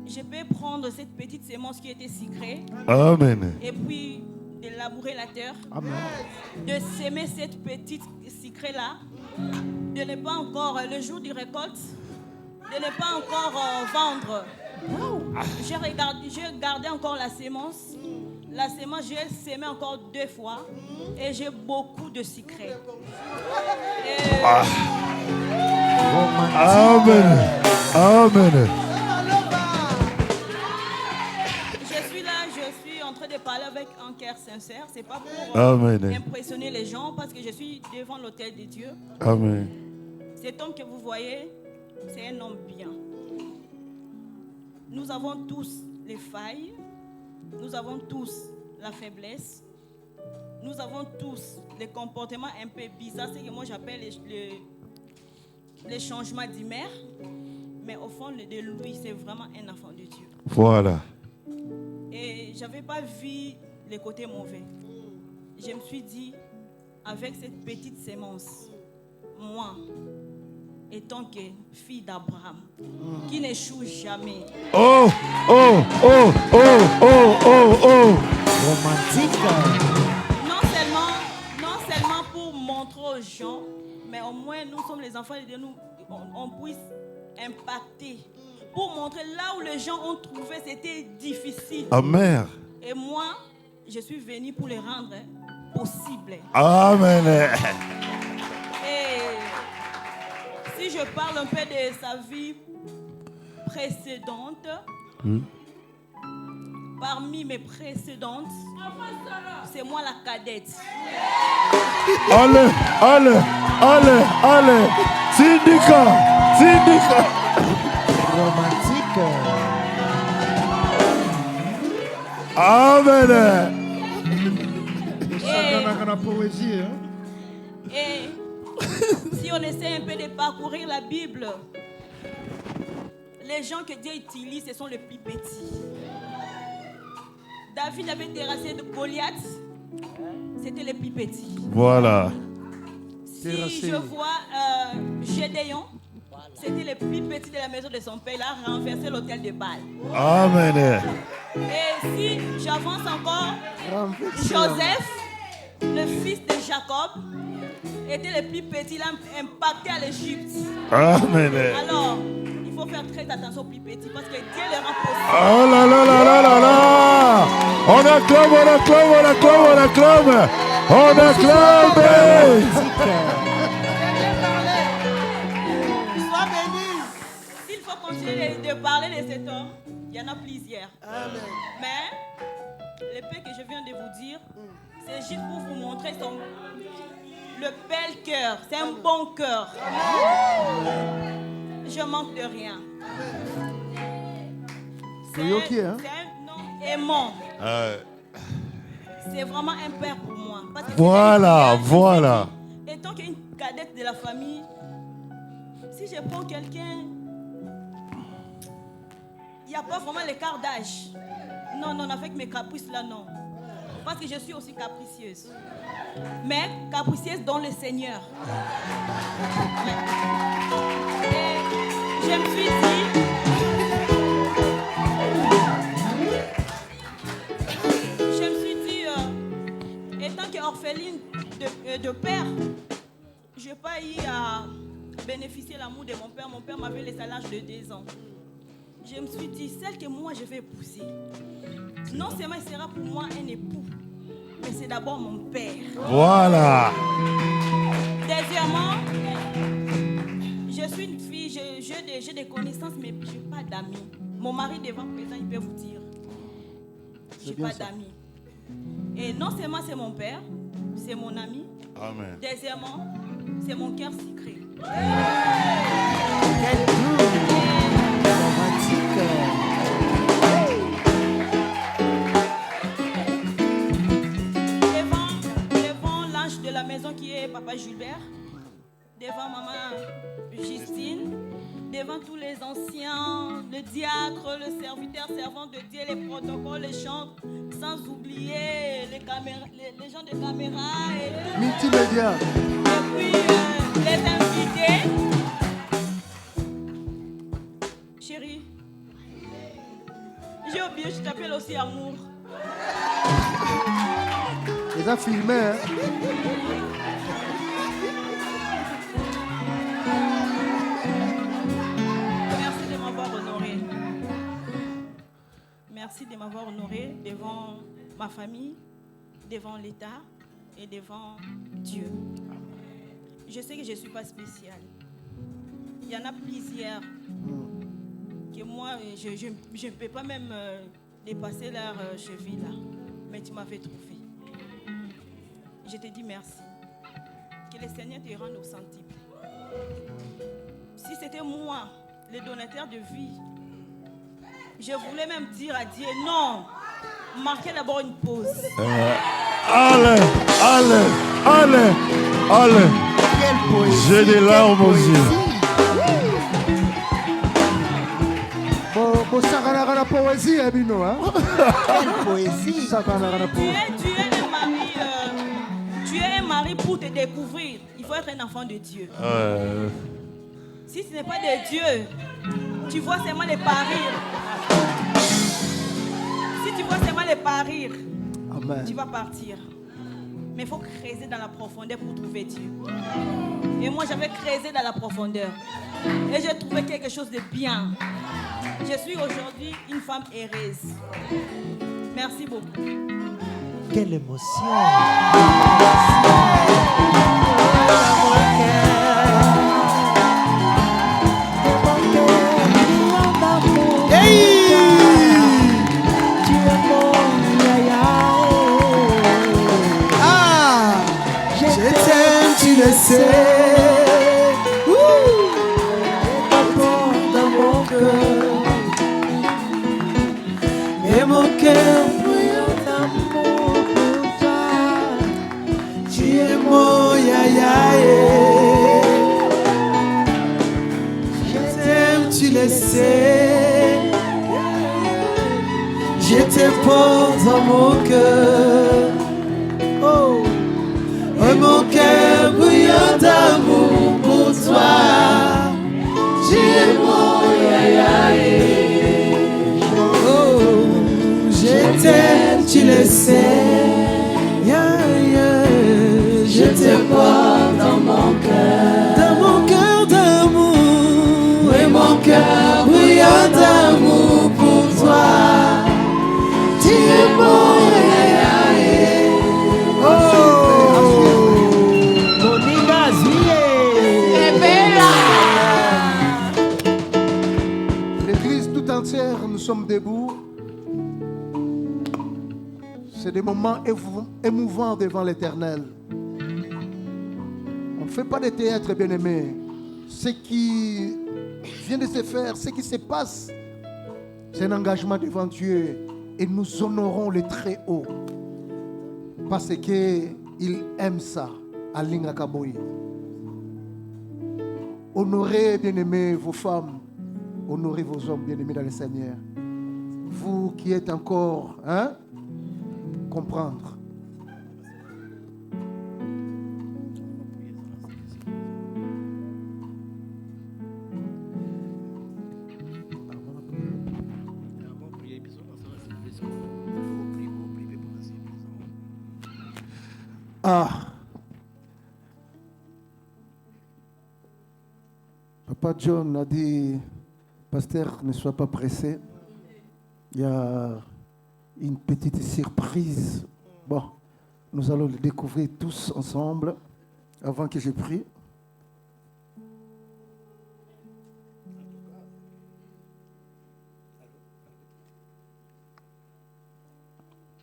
je peux prendre cette petite sémence qui était secrète. Amen. Et puis de labourer la terre. Amen. De s'aimer cette petite secret-là. De ne pas encore, le jour du récolte, de ne pas encore vendre J'ai gardé encore la sémence. La sémence, j'ai sémé encore 2 fois. Et j'ai beaucoup de secrets. Amen. Amen. Je suis là, je suis en train de parler avec un cœur sincère. C'est pas pour Amen. impressionner les gens, parce que je suis devant l'autel de Dieu. Amen. Cet homme que vous voyez, c'est un homme bien. Nous avons tous les failles, nous avons tous la faiblesse, nous avons tous les comportements un peu bizarres, c'est que moi j'appelle les changements d'humeur, mais au fond de lui, c'est vraiment un enfant de Dieu. Voilà. Et je n'avais pas vu les côtés mauvais. Je me suis dit, avec cette petite sémence, moi, étant que fille d'Abraham, qui n'échoue jamais. Oh, oh, oh, oh, oh, oh, oh. Romantique. Non seulement pour montrer aux gens, mais au moins nous sommes les enfants de Dieu, on puisse impacter. Pour montrer là où les gens ont trouvé c'était difficile. Amen. Et moi, je suis venue pour les rendre possibles. Amen. Et si je parle un peu de sa vie précédente, parmi mes précédentes, c'est moi la cadette. Allez, allez, allez, allez. Syndicat, syndicat. Romantique. Amen. Et si on essaie un peu de parcourir la Bible, les gens que Dieu utilise, ce sont les plus petits. David avait terrassé de Goliath, c'était les plus petits. Voilà. Si je vois Gédéon, c'était le plus petit de la maison de son père. Il a renversé l'autel de Baal. Amen. Et si j'avance encore, Joseph, le fils de Jacob, était le plus petit. Il a impacté à l'Égypte. Amen. Alors, il faut faire très attention aux plus petits parce que Dieu les rend possible. Oh là là là là là là. On acclame, on acclame, on acclame, on acclame. On acclame. Sois béni. S'il faut continuer de parler de cet homme, il y en a plusieurs. Amen. Mais le peu que je viens de vous dire, c'est juste pour vous montrer le bel cœur. C'est un bon cœur. Je manque de rien. C'est un homme aimant. C'est vraiment un père pour moi. Parce que Voilà, voilà. étant qu'une cadette de la famille, si je prends quelqu'un, il n'y a pas vraiment l'écart d'âge. Non, non, avec mes caprices là, non. Parce que je suis aussi capricieuse. Mais capricieuse dans le Seigneur. Et je me suis dit, étant qu'orpheline de père, je n'ai pas eu à bénéficier de l'amour de mon père. Mon père m'avait laissé à l'âge de 2 ans. Je me suis dit, celle que moi je vais épouser, non seulement il sera pour moi un époux, mais c'est d'abord mon père. Voilà. Deuxièmement, je suis une fille, j'ai des connaissances, mais je n'ai pas d'amis. Mon mari devant présent, il peut vous dire, je n'ai pas d'amis. Et non seulement c'est mon père, c'est mon ami. Amen. Deuxièmement, c'est mon cœur secret. Devant l'ange de la maison qui est Papa Gilbert, devant Maman Justine, devant tous les anciens, le diacre, le serviteur, servant de Dieu, les protocoles, les chants, sans oublier les gens de caméra et tout. Multimédia. Et puis les invités. Chérie, j'ai oublié, je t'appelle aussi Amour. Ils ont filmé, hein? Merci de m'avoir honoré. merci de m'avoir honoré devant ma famille, devant l'État et devant Dieu. Je sais que je ne suis pas spéciale. Il y en a plusieurs que moi, je ne peux pas même dépasser leur cheville là. Mais tu m'avais trouvé. Je te dis merci. Que le Seigneur te rende au centuple. Si c'était moi, le donateur de vie, je voulais même dire à Dieu, non, marquez d'abord une pause. Allez. J'ai des larmes aux yeux. La poésie, Abino, hein? Quelle poésie! Tu es un mari pour te découvrir. Il faut être un enfant de Dieu. Si ce n'est pas de Dieu, tu vois seulement les parures. Si tu vois seulement les parures, tu vas partir. Mais il faut creuser dans la profondeur pour trouver Dieu. Et moi, j'avais creusé dans la profondeur. Et j'ai trouvé quelque chose de bien. Je suis aujourd'hui une femme heureuse. Merci beaucoup. Quelle émotion! Je t'aime, tu le sais. Dans mon cœur. Et mon cœur brûle d'amour pour toi. Tu es mon Je t'aime, tu le sais. Je te porte dans mon cœur. Oh. Et mon cœur brûle d'amour pour toi. Tu es mon je t'aime, tu le sais. Je te porte dans mon cœur d'amour. Et mon cœur brûle d'amour pour toi. Tu es mon L'église tout entière, nous sommes debout. C'est des moments émouvants devant l'Éternel. On ne fait pas de théâtre, bien-aimé. Ce qui vient de se faire, ce qui se passe, c'est un engagement devant Dieu. Et nous honorons le Très-Haut. Parce qu'il aime ça, à Lingakaboy. Honorez, bien-aimés, vos femmes. Honorez vos hommes, bien-aimés dans le Seigneur. Vous qui êtes encore, comprendre. Papa John a dit, pasteur, ne sois pas pressé. Il y a une petite surprise. Bon, nous allons le découvrir tous ensemble avant que je prie.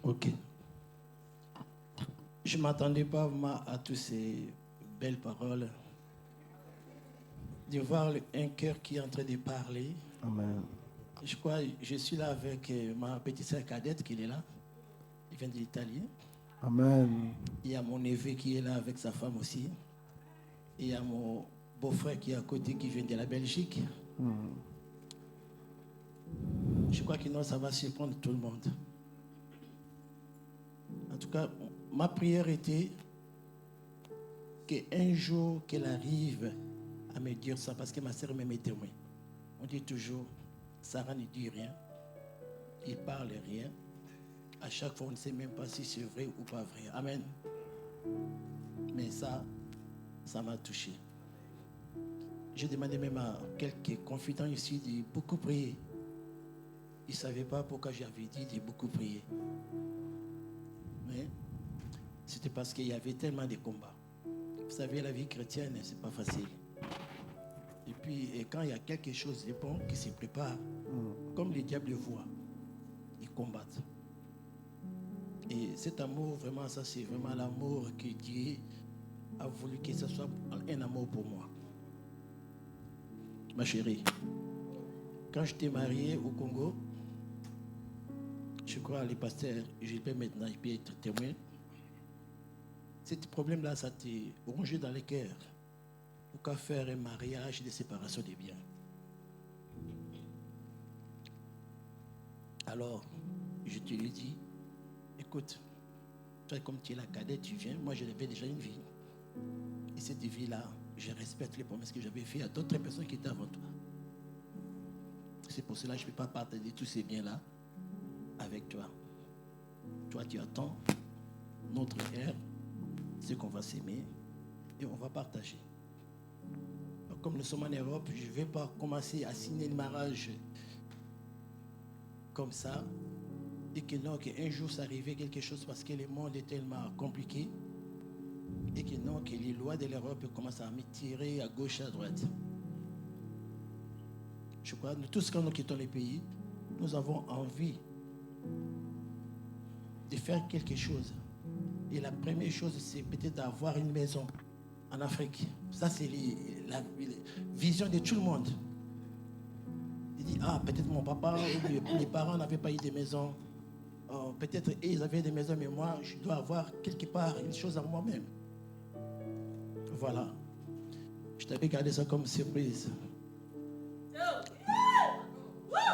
Ok. Je ne m'attendais pas à toutes ces belles paroles. De voir un cœur qui est en train de parler. Amen. Je crois que je suis là avec ma petite sœur cadette qui est là. Il vient de l'Italie. Amen. Il y a mon neveu qui est là avec sa femme aussi. Et il y a mon beau-frère qui est à côté qui vient de la Belgique. Je crois que non, ça va surprendre tout le monde. En tout cas, ma prière était qu'un jour qu'elle arrive à me dire ça, parce que ma sœur même est témoin. On dit toujours, Sarah ne dit rien, il parle rien. À chaque fois, on ne sait même pas si c'est vrai ou pas vrai. Amen. Mais ça m'a touché. J'ai demandé même à quelques confidents ici de beaucoup prier. ils ne savaient pas pourquoi j'avais dit de beaucoup prier. Mais c'était parce qu'il y avait tellement de combats. Vous savez, la vie chrétienne, ce n'est pas facile. Et puis, quand il y a quelque chose de bon qui se prépare, comme les diables le voient, ils combattent. Et cet amour, vraiment, ça c'est vraiment l'amour que Dieu a voulu que ce soit un amour pour moi. Ma chérie, quand j'étais marié au Congo, je crois les pasteurs, je peux maintenant, il peut être témoin. Ce problème-là, ça t'est rongé dans le cœur. Pourquoi faire un mariage de séparation des biens? Alors, je te lui dis, écoute, toi comme tu es la cadette, tu viens, moi je l'avais déjà une vie. Et cette vie-là, je respecte les promesses que j'avais faites à d'autres personnes qui étaient avant toi. C'est pour cela que je ne peux pas partager tous ces biens-là avec toi. Toi, tu attends notre ère, c'est qu'on va s'aimer et on va partager. Donc, comme nous sommes en Europe, je ne vais pas commencer à signer le mariage comme ça et que non, qu'un jour ça arrivait quelque chose parce que le monde est tellement compliqué et que non, que les lois de l'Europe commencent à me tirer à gauche et à droite. Je crois que nous tous, quand nous quittons les pays, nous avons envie de faire quelque chose. Et la première chose, c'est peut-être d'avoir une maison en Afrique. Ça, c'est la vision de tout le monde. Il dit, ah, peut-être mon papa ou mes parents n'avaient pas eu de maison. Peut-être ils avaient des maisons, mais moi, je dois avoir quelque part une chose à moi-même. Voilà. Je t'avais gardé ça comme surprise.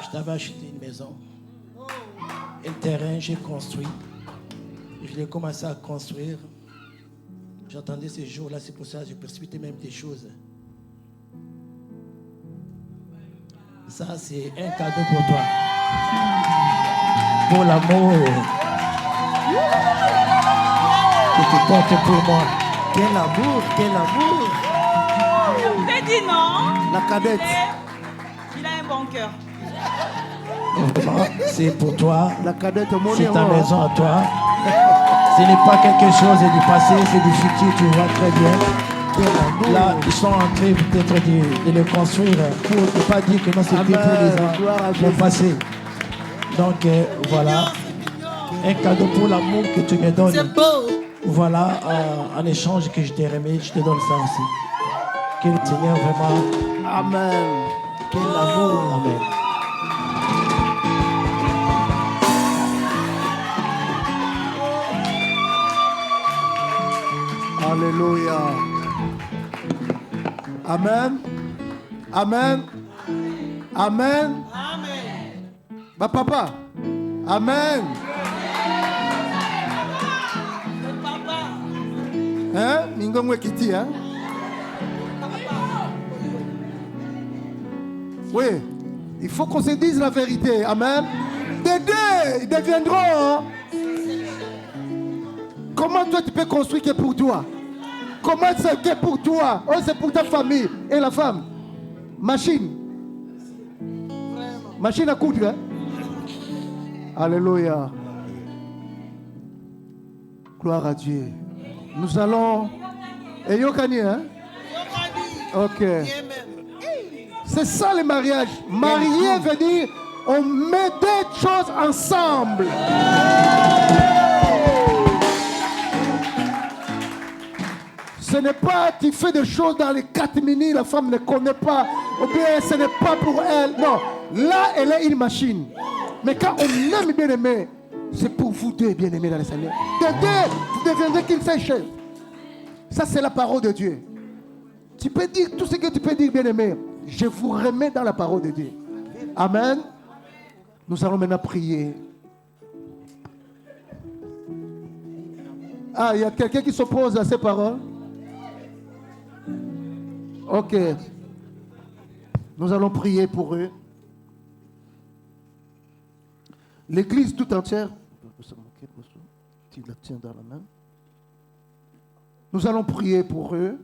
Je t'avais acheté une maison. Et le terrain, j'ai construit. Je l'ai commencé à construire. J'attendais ces jours-là, c'est pour ça que j'ai précipité même des choses. Ça, c'est un cadeau pour toi. Pour l'amour que tu portes pour moi. Quel amour, quel amour. J'ai dit non. La cadette. Il a un bon cœur. C'est pour toi. La cadette, mon C'est héros. ta maison à toi. Ce n'est pas quelque chose du passé, c'est du futur, tu vois très bien. Là, ils sont en train peut-être de le construire pour ne pas dire que non, c'était pour le passé. Donc voilà, un cadeau pour l'amour que tu me donnes. C'est beau. Voilà, en échange que je t'ai remis, je te donne ça aussi. Que le Seigneur vraiment. Amen. Quel amour. Amen. Alléluia. Amen. Amen. Amen. Bah papa. Amen. Hein? Mingongo Kiti, hein? Oui. Il faut qu'on se dise la vérité. Amen. Dédé, ils deviendront. Hein? Comment toi tu peux construire que pour toi? Comment c'est que pour toi? Oh, c'est pour ta famille. Et la femme? Machine. Machine à coudre. Hein? Alléluia. Gloire à Dieu. Nous allons... Et Yokani, hein? Ok. C'est ça le mariage. Marier veut dire on met des choses ensemble. Ce n'est pas tu fais des choses dans les 4 minutes, la femme ne connaît pas, ou bien ce n'est pas pour elle. Non, là elle est une machine. Mais quand on aime bien aimé, c'est pour vous deux bien aimés dans le Seigneur. De deux, vous deviendrez qu'une seule chose. Ça c'est la parole de Dieu. Tu peux dire tout ce que tu peux dire bien aimé. Je vous remets dans la parole de Dieu. Amen. Nous allons maintenant prier. Ah, il y a quelqu'un qui s'oppose à ces paroles? Ok. Nous allons prier pour eux. L'église tout entière. Tu la tiens dans la main. Nous allons prier pour eux.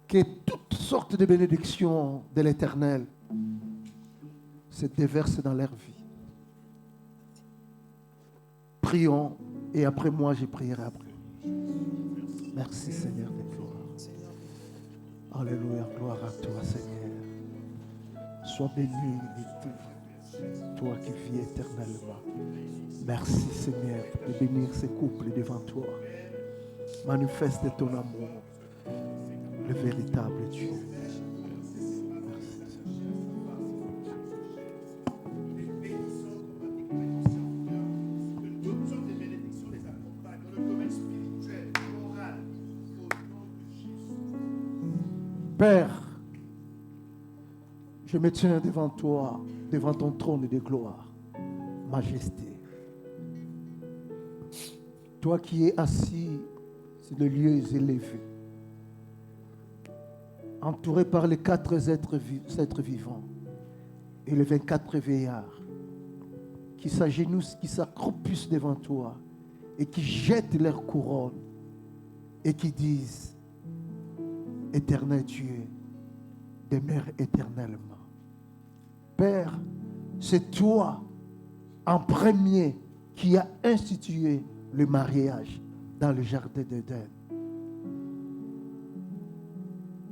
Que toutes sortes de bénédictions de l'Éternel se déverse dans leur vie. Prions et après moi, je prierai après. Merci Seigneur de gloire. Alléluia, gloire à toi Seigneur. Sois béni de tout, toi qui vis éternellement. Merci Seigneur de bénir ces couples devant toi. Manifeste ton amour, le véritable Dieu. Père, je me tiens devant toi, devant ton trône de gloire, majesté. Toi qui es assis sur les lieux élevés, entouré par les 4 êtres vivants et les 24 veillards qui s'agenouillent, qui s'accroupissent devant toi et qui jettent leur couronne et qui disent: Éternel Dieu, demeure éternellement. Père, c'est toi en premier qui as institué le mariage dans le jardin d'Éden.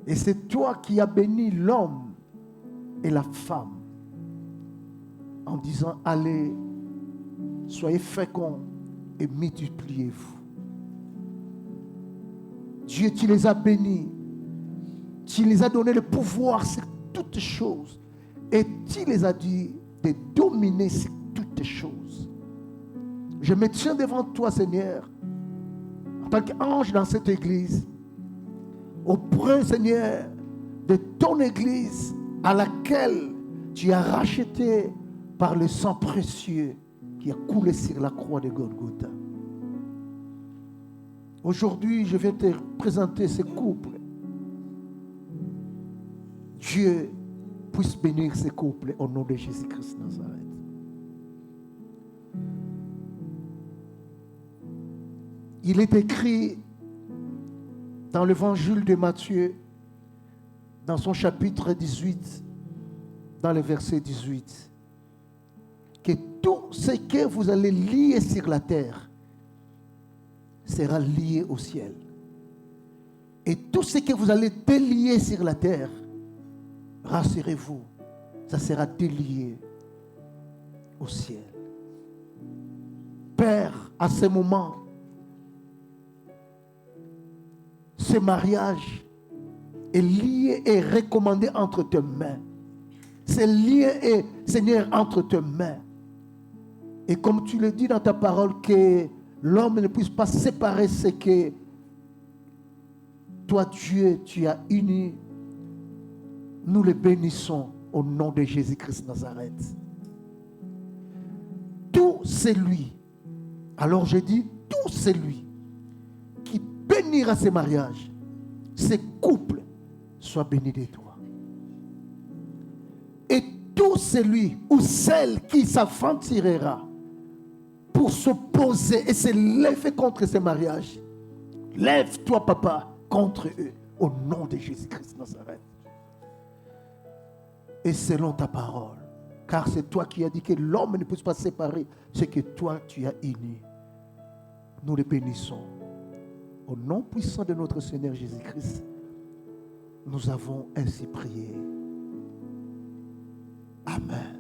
Et c'est toi qui as béni l'homme et la femme en disant: allez, soyez féconds et multipliez-vous. Dieu, tu les as bénis. Tu les as donné le pouvoir sur toutes choses. Et tu les as dit de dominer sur toutes choses. Je me tiens devant toi, Seigneur, en tant qu'ange dans cette église, auprès, Seigneur, de ton église à laquelle tu as racheté par le sang précieux qui a coulé sur la croix de Golgotha. Aujourd'hui, je vais te présenter ce couple. Dieu puisse bénir ces couples au nom de Jésus-Christ de Nazareth. Il est écrit dans l'évangile de Matthieu, dans son chapitre 18, dans le verset 18, que tout ce que vous allez lier sur la terre sera lié au ciel. Et tout ce que vous allez délier sur la terre, rassurez-vous, ça sera délié au ciel. Père, à ce moment, ce mariage est lié et recommandé entre tes mains. C'est lié et, Seigneur, entre tes mains. Et comme tu le dis dans ta parole, que l'homme ne puisse pas séparer ce que toi, Dieu, tu as uni. Nous les bénissons au nom de Jésus-Christ de Nazareth. Tout celui, alors je dis tout celui qui bénira ces mariages, ces couples, soit béni de toi. Et tout celui ou celle qui s'aventurera pour s'opposer et se lever contre ces mariages, lève-toi, papa, contre eux, au nom de Jésus-Christ de Nazareth. Et selon ta parole, car c'est toi qui as dit que l'homme ne puisse pas séparer ce que toi tu as uni. Nous les bénissons. Au nom puissant de notre Seigneur Jésus-Christ, nous avons ainsi prié. Amen.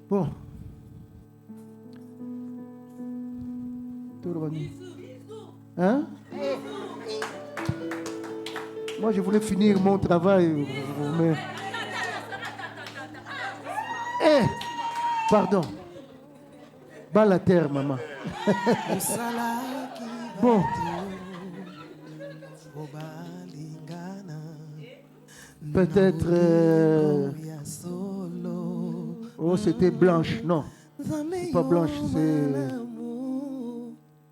Bon. Hein? Moi, je voulais finir mon travail. Mais... pardon. Bas la terre, maman. Bon. Peut-être... Oh, c'était blanche. Non. C'est pas blanche, c'est...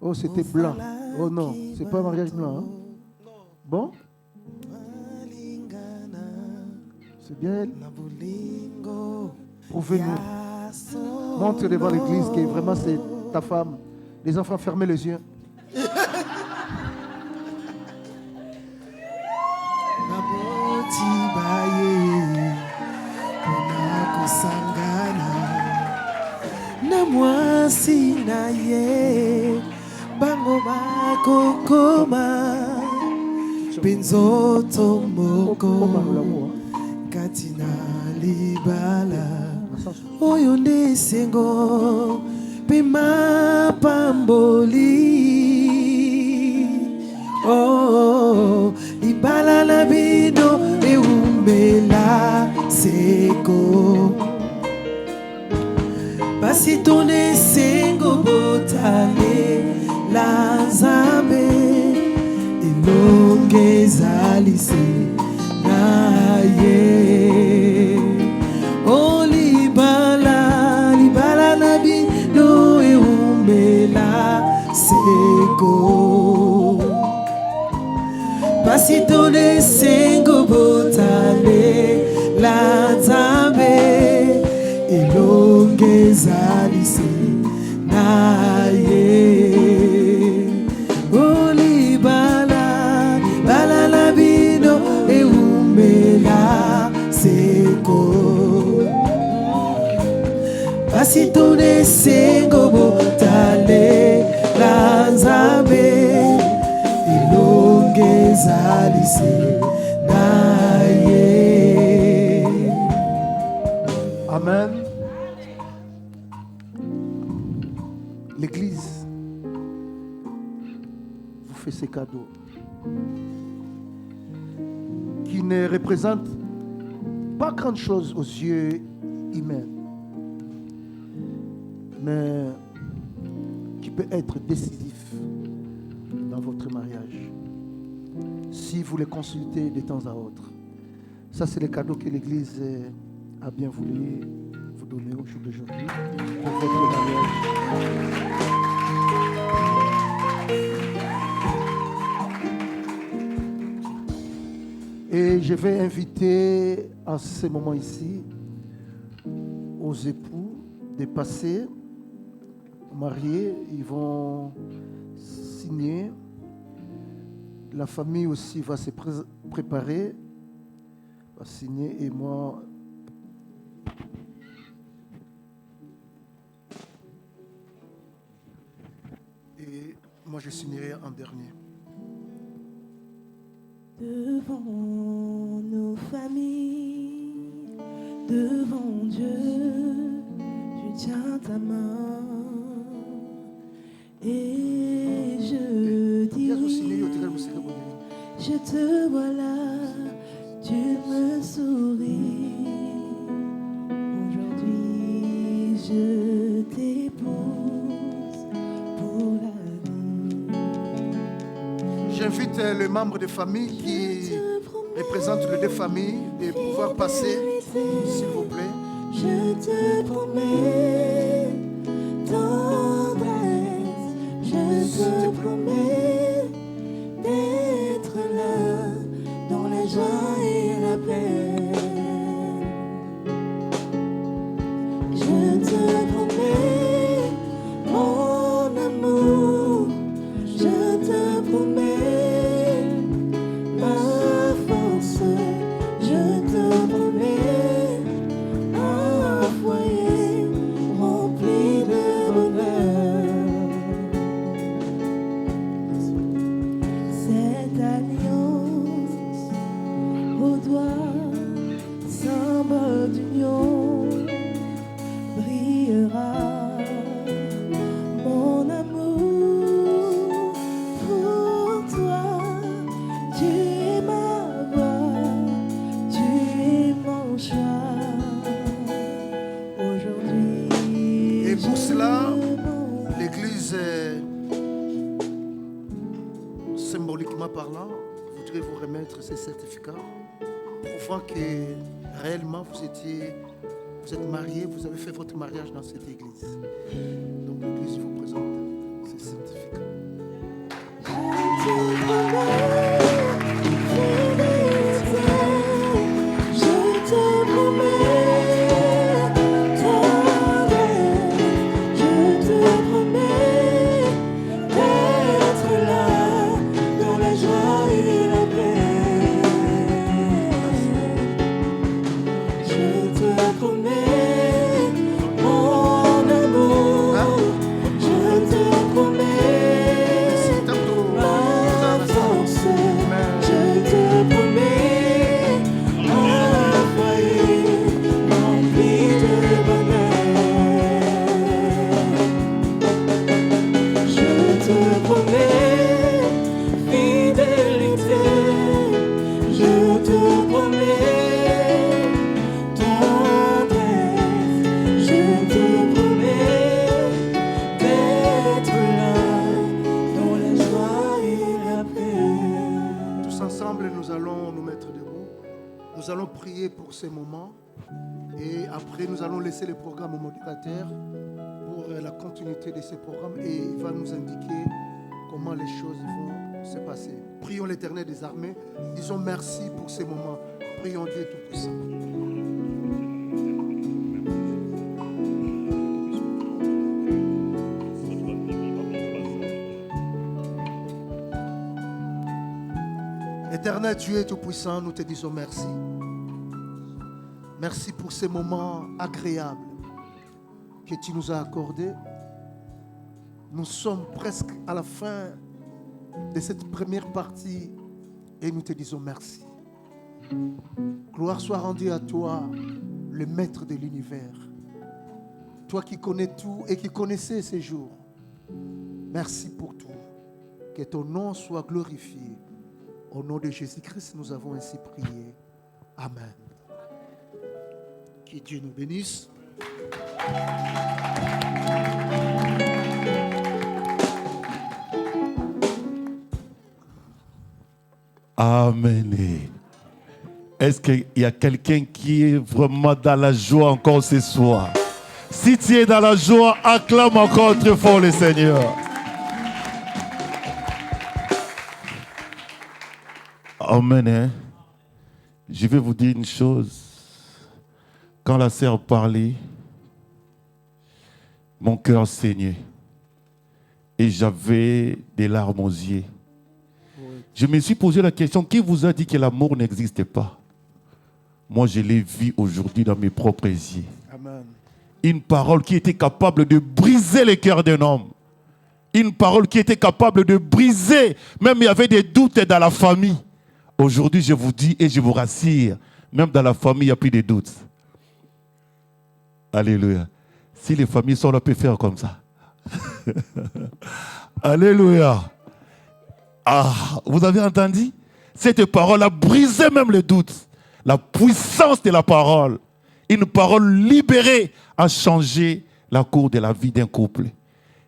Oh, c'était blanc. Oh non, c'est pas mariage blanc. Hein? Bon? C'est bien elle? Prouvez-nous. Montre devant l'église que vraiment c'est ta femme. Les enfants, fermez les yeux. Maboti baye, konakosangana. Na mwasi na ye, bango bakokoma. Benzoto moko, katina libala. Oyo nde sengo, pema pamboli. Oh, libala na bino eumela seko. Basi tone sengo botale la nzambe elongeza lise na ye. Oh, libala na bino eumela seko. Basi tone sengo botale la nzambe elongeza lise na ye. Oh, libala la bino eumela seko. Basi tone sengo botale la nzambe elongeza lise na ye. Amen. L'église vous fait ces cadeaux qui ne représentent pas grand chose aux yeux humains, mais qui peut être décisif dans votre mariage si vous les consultez de temps à autre. Ça, c'est les cadeaux que l'Église a bien voulu vous donner au jour d'aujourd'hui pour votre mariage. Et je vais inviter en ce moment ici aux époux de passer, mariés, ils vont signer. La famille aussi va se préparer, va signer, et moi, je signerai en dernier. Devant nos familles, devant Dieu, je tiens ta main et je dis, je te vois là, tu me souris. Aujourd'hui, je t'épouse pour la vie. J'invite les membres de famille qui représentent les deux familles de pouvoir passer, s'il vous plaît. Je te promets tendresse, je te promets d'être là dans la joie et la paix. Je te promets mon amour, je te promets ma force, je te promets un foyer rempli de bonheur. Cette alliance au doigt, symbole d'union, brillera. Mon amour pour toi, tu es ma voix, tu es mon choix. Aujourd'hui, Et pour cela, l'Église, symboliquement parlant, voudrait vous remettre ces certificats prouvant que réellement vous êtes mariés, vous avez fait votre mariage dans cette Église. Donc l'Église vous présente ces certificats. Je te promets Nous allons prier pour ces moments et après nous allons laisser le programme au modérateur pour la continuité de ce programme et il va nous indiquer comment les choses vont se passer. Prions l'Éternel des armées. Disons merci pour ces moments. Prions Dieu Tout-Puissant. Éternel Dieu Tout-Puissant, nous te disons merci. Merci pour ces moments agréables que tu nous as accordés. Nous sommes presque à la fin de cette première partie et nous te disons merci. Gloire soit rendue à toi, le maître de l'univers. Toi qui connais tout et qui connaissais ces jours. Merci pour tout. Que ton nom soit glorifié. Au nom de Jésus-Christ, nous avons ainsi prié. Amen. Que Dieu nous bénisse. Amen. Est-ce qu'il y a quelqu'un qui est vraiment dans la joie encore ce soir? Si tu es dans la joie, acclame encore très fort le Seigneur. Amen. Je vais vous dire une chose. Quand la sœur parlait, mon cœur saignait. Et j'avais des larmes aux yeux. Je me suis posé la question, qui vous a dit que l'amour n'existe pas? Moi, je l'ai vu aujourd'hui dans mes propres yeux. Amen. Une parole qui était capable de briser le cœur d'un homme. Une parole qui était capable de briser, même il y avait des doutes dans la famille. Aujourd'hui, je vous dis et je vous rassure, même dans la famille, il n'y a plus de doutes. Alléluia. Si les familles sont là, on peut faire comme ça. Alléluia. Ah, vous avez entendu? Cette parole a brisé même le doute. La puissance de la parole. Une parole libérée a changé la cour de la vie d'un couple.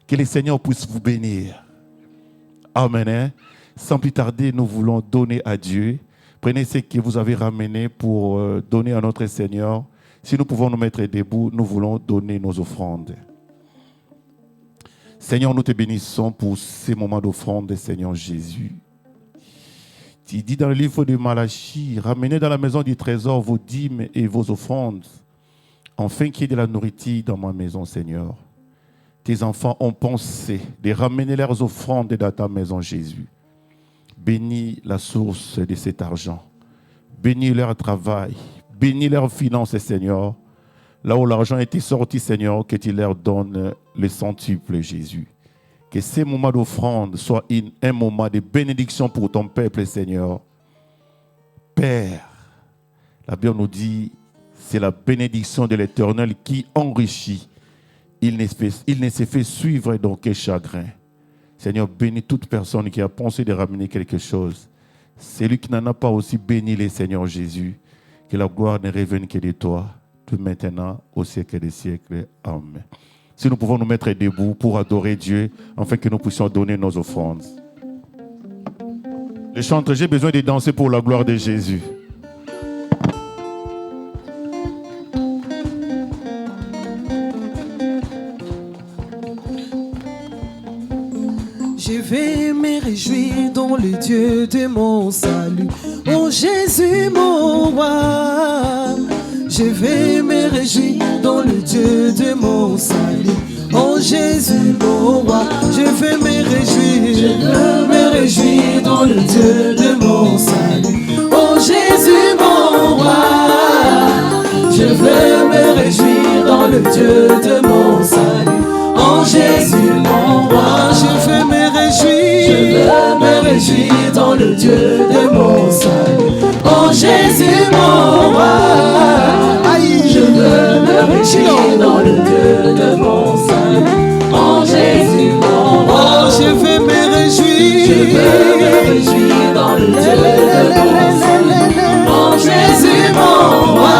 Que le Seigneur puisse vous bénir. Amen. Hein? Sans plus tarder, nous voulons donner à Dieu. Prenez ce que vous avez ramené pour donner à notre Seigneur. Si nous pouvons nous mettre debout, nous voulons donner nos offrandes. Seigneur, nous te bénissons pour ces moments d'offrande, Seigneur Jésus. Tu dis dans le livre de Malachie, ramenez dans la maison du trésor vos dîmes et vos offrandes, afin qu'il y ait de la nourriture dans ma maison, Seigneur. Tes enfants ont pensé de ramener leurs offrandes dans ta maison, Jésus. Bénis la source de cet argent. Bénis leur travail. Bénis leurs finances, Seigneur. Là où l'argent a été sorti, Seigneur, que tu leur donnes le centuple, Jésus. Que ces moments d'offrande soient un moment de bénédiction pour ton peuple, Seigneur. Père, la Bible nous dit, c'est la bénédiction de l'Éternel qui enrichit. Il ne se fait suivre d'aucun chagrin. Seigneur, bénis toute personne qui a pensé de ramener quelque chose. Celui qui n'en a pas aussi, bénis les Seigneur Jésus. Que la gloire ne revienne que de toi, de maintenant au siècle des siècles. Amen. Si nous pouvons nous mettre debout pour adorer Dieu, afin que nous puissions donner nos offrandes. Les chantres, j'ai besoin de danser pour la gloire de Jésus. Je vais me réjouir dans le Dieu de mon salut. Oh Jésus mon roi. Je vais me réjouir dans le Dieu de mon salut. Oh Jésus mon roi. Je vais me réjouir. Je veux me réjouir dans le Dieu de mon salut. Oh Jésus mon roi. Je veux me réjouir dans le Dieu de mon salut. Oh Jésus mon roi. Je veux me réjouir. Je veux me réjouir dans le Dieu de mon salut. Oh Jésus mon roi. Je veux me réjouir dans le Dieu de mon salut. Oh Jésus mon roi. Je veux me réjouir. Je veux me réjouir dans le Dieu de mon salut. Oh Jésus mon roi.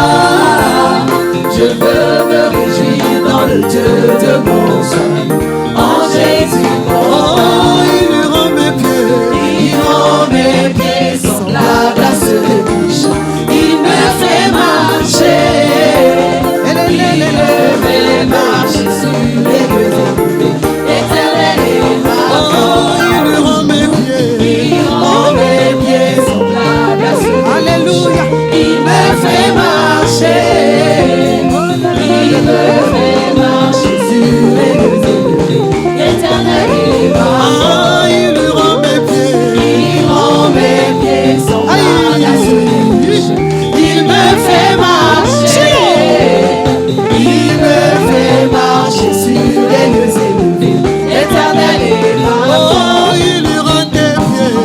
Je veux me réjouir dans le Dieu de mon salut. Oh Jésus mon roi. Il rend mes pieds semblables à fait marcher. Il me fait marcher sur les lieux élevés. L'éternel est ma force. Il rend mes pieds semblables à ceux des mouches. Il me fait marcher. Il me fait marcher sur les lieux élevés. L'éternel est ma force.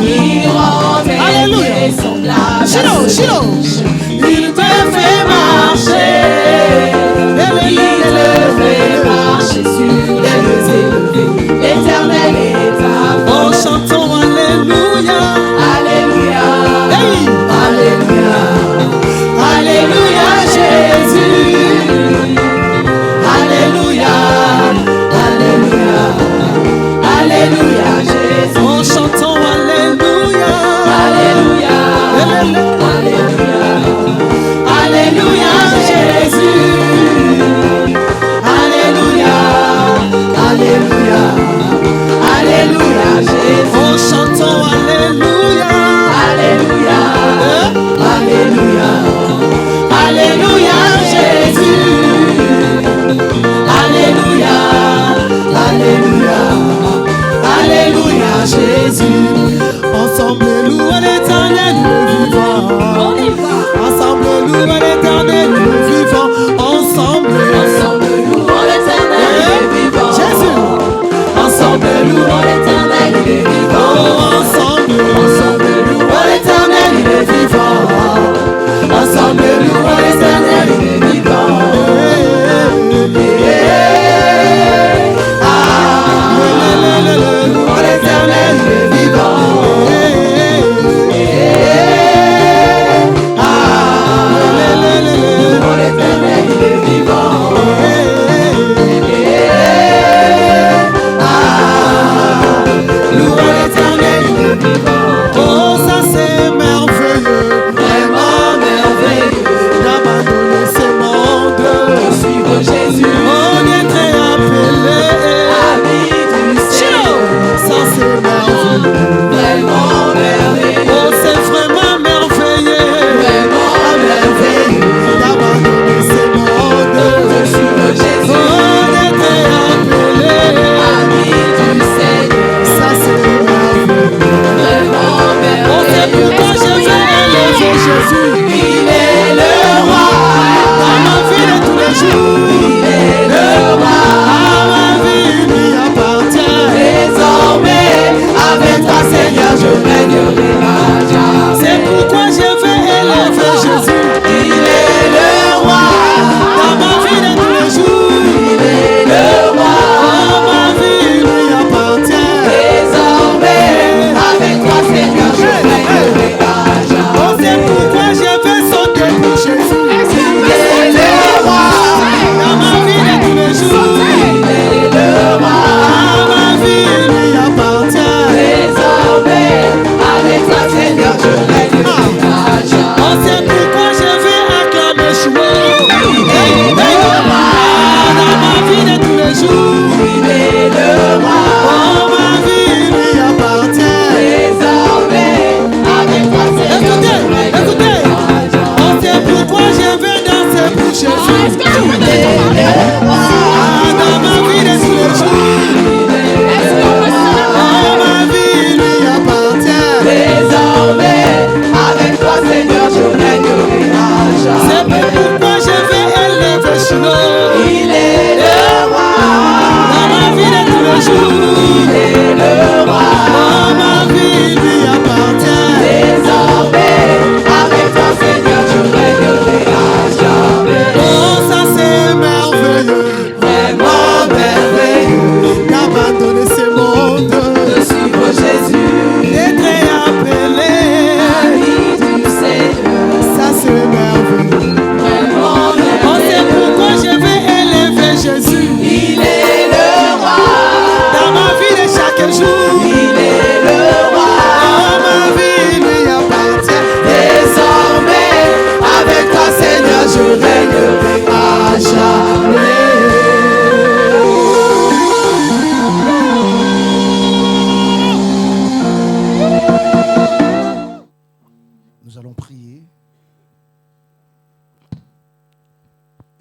Il rend mes pieds semblables à ceux des mouches. Il me fait marcher. Il me fait marcher sur les lieux élevés. L'éternel est ta force. Chantons Alléluia. Alléluia. Alléluia. Alléluia Jésus. Alléluia. Alléluia. Alléluia Jésus. Chantons Alléluia. Alléluia. Alléluia.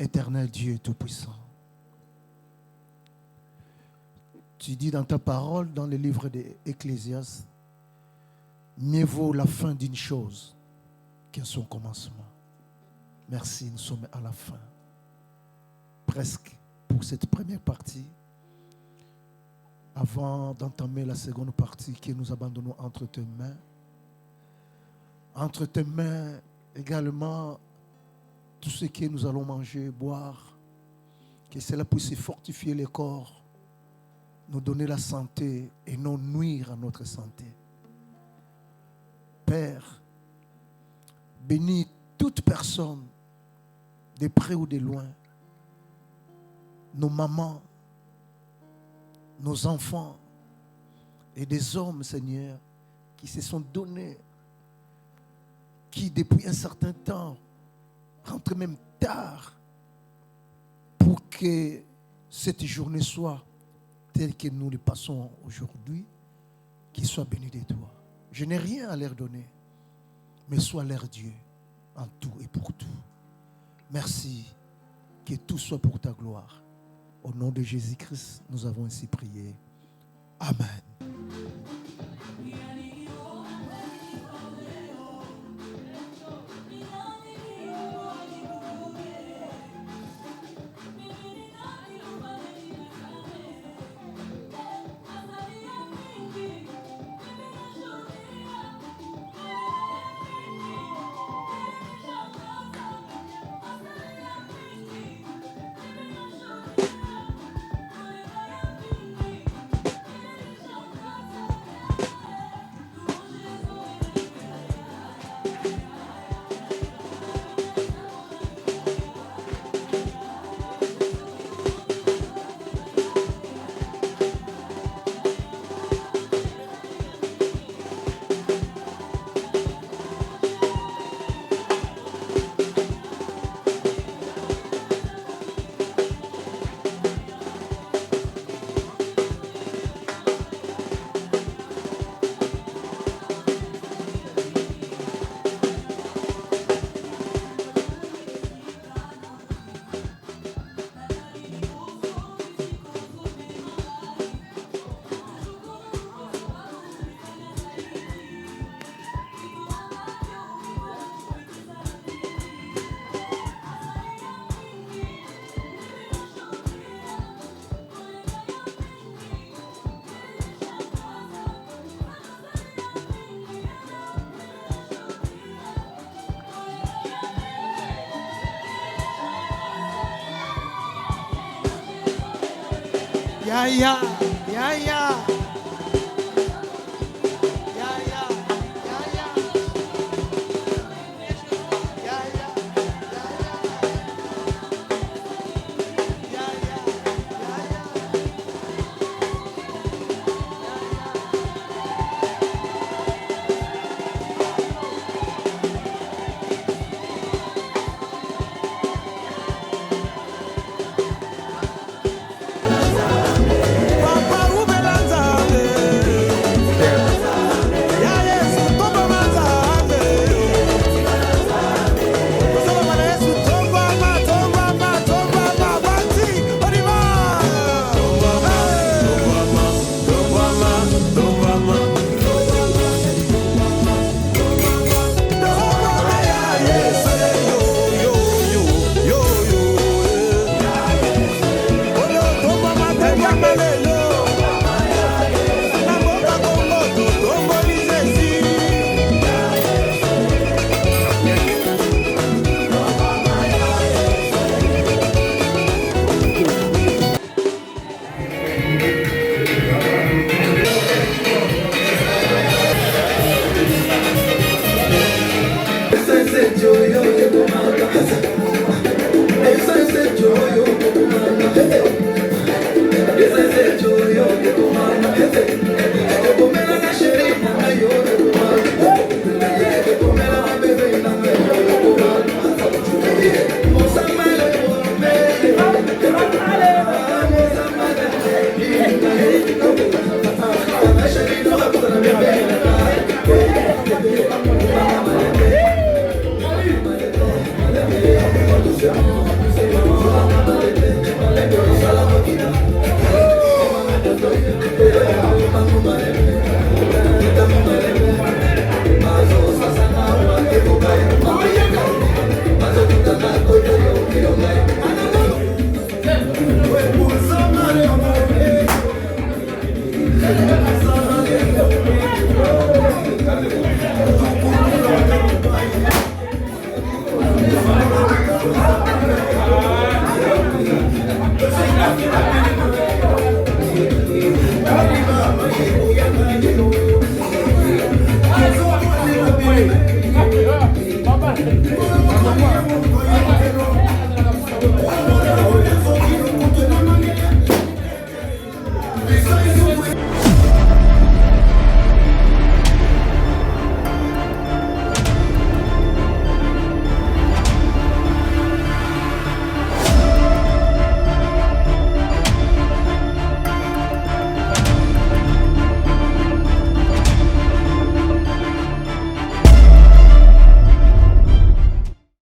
Éternel Dieu Tout-Puissant, tu dis dans ta parole, dans le livre d'Ecclésiaste, mieux vaut la fin d'une chose qu'un son commencement. Merci, nous sommes à la fin. Presque pour cette première partie. Avant d'entamer la seconde partie que nous abandonnons entre tes mains. Entre tes mains également tout ce que nous allons manger, boire, que cela puisse fortifier le corps, nous donner la santé et non nuire à notre santé. Père, bénis toute personne, de près ou de loin, nos mamans, nos enfants et des hommes, Seigneur, qui se sont donnés, qui depuis un certain temps rentrent même tard pour que cette journée soit telle que nous le passons aujourd'hui, qu'ils soient bénis de toi. Je n'ai rien à leur donner, mais sois leur Dieu en tout et pour tout. Merci, que tout soit pour ta gloire. Au nom de Jésus-Christ, nous avons ainsi prié. Amen. Ya ya, ya ya. Yeah.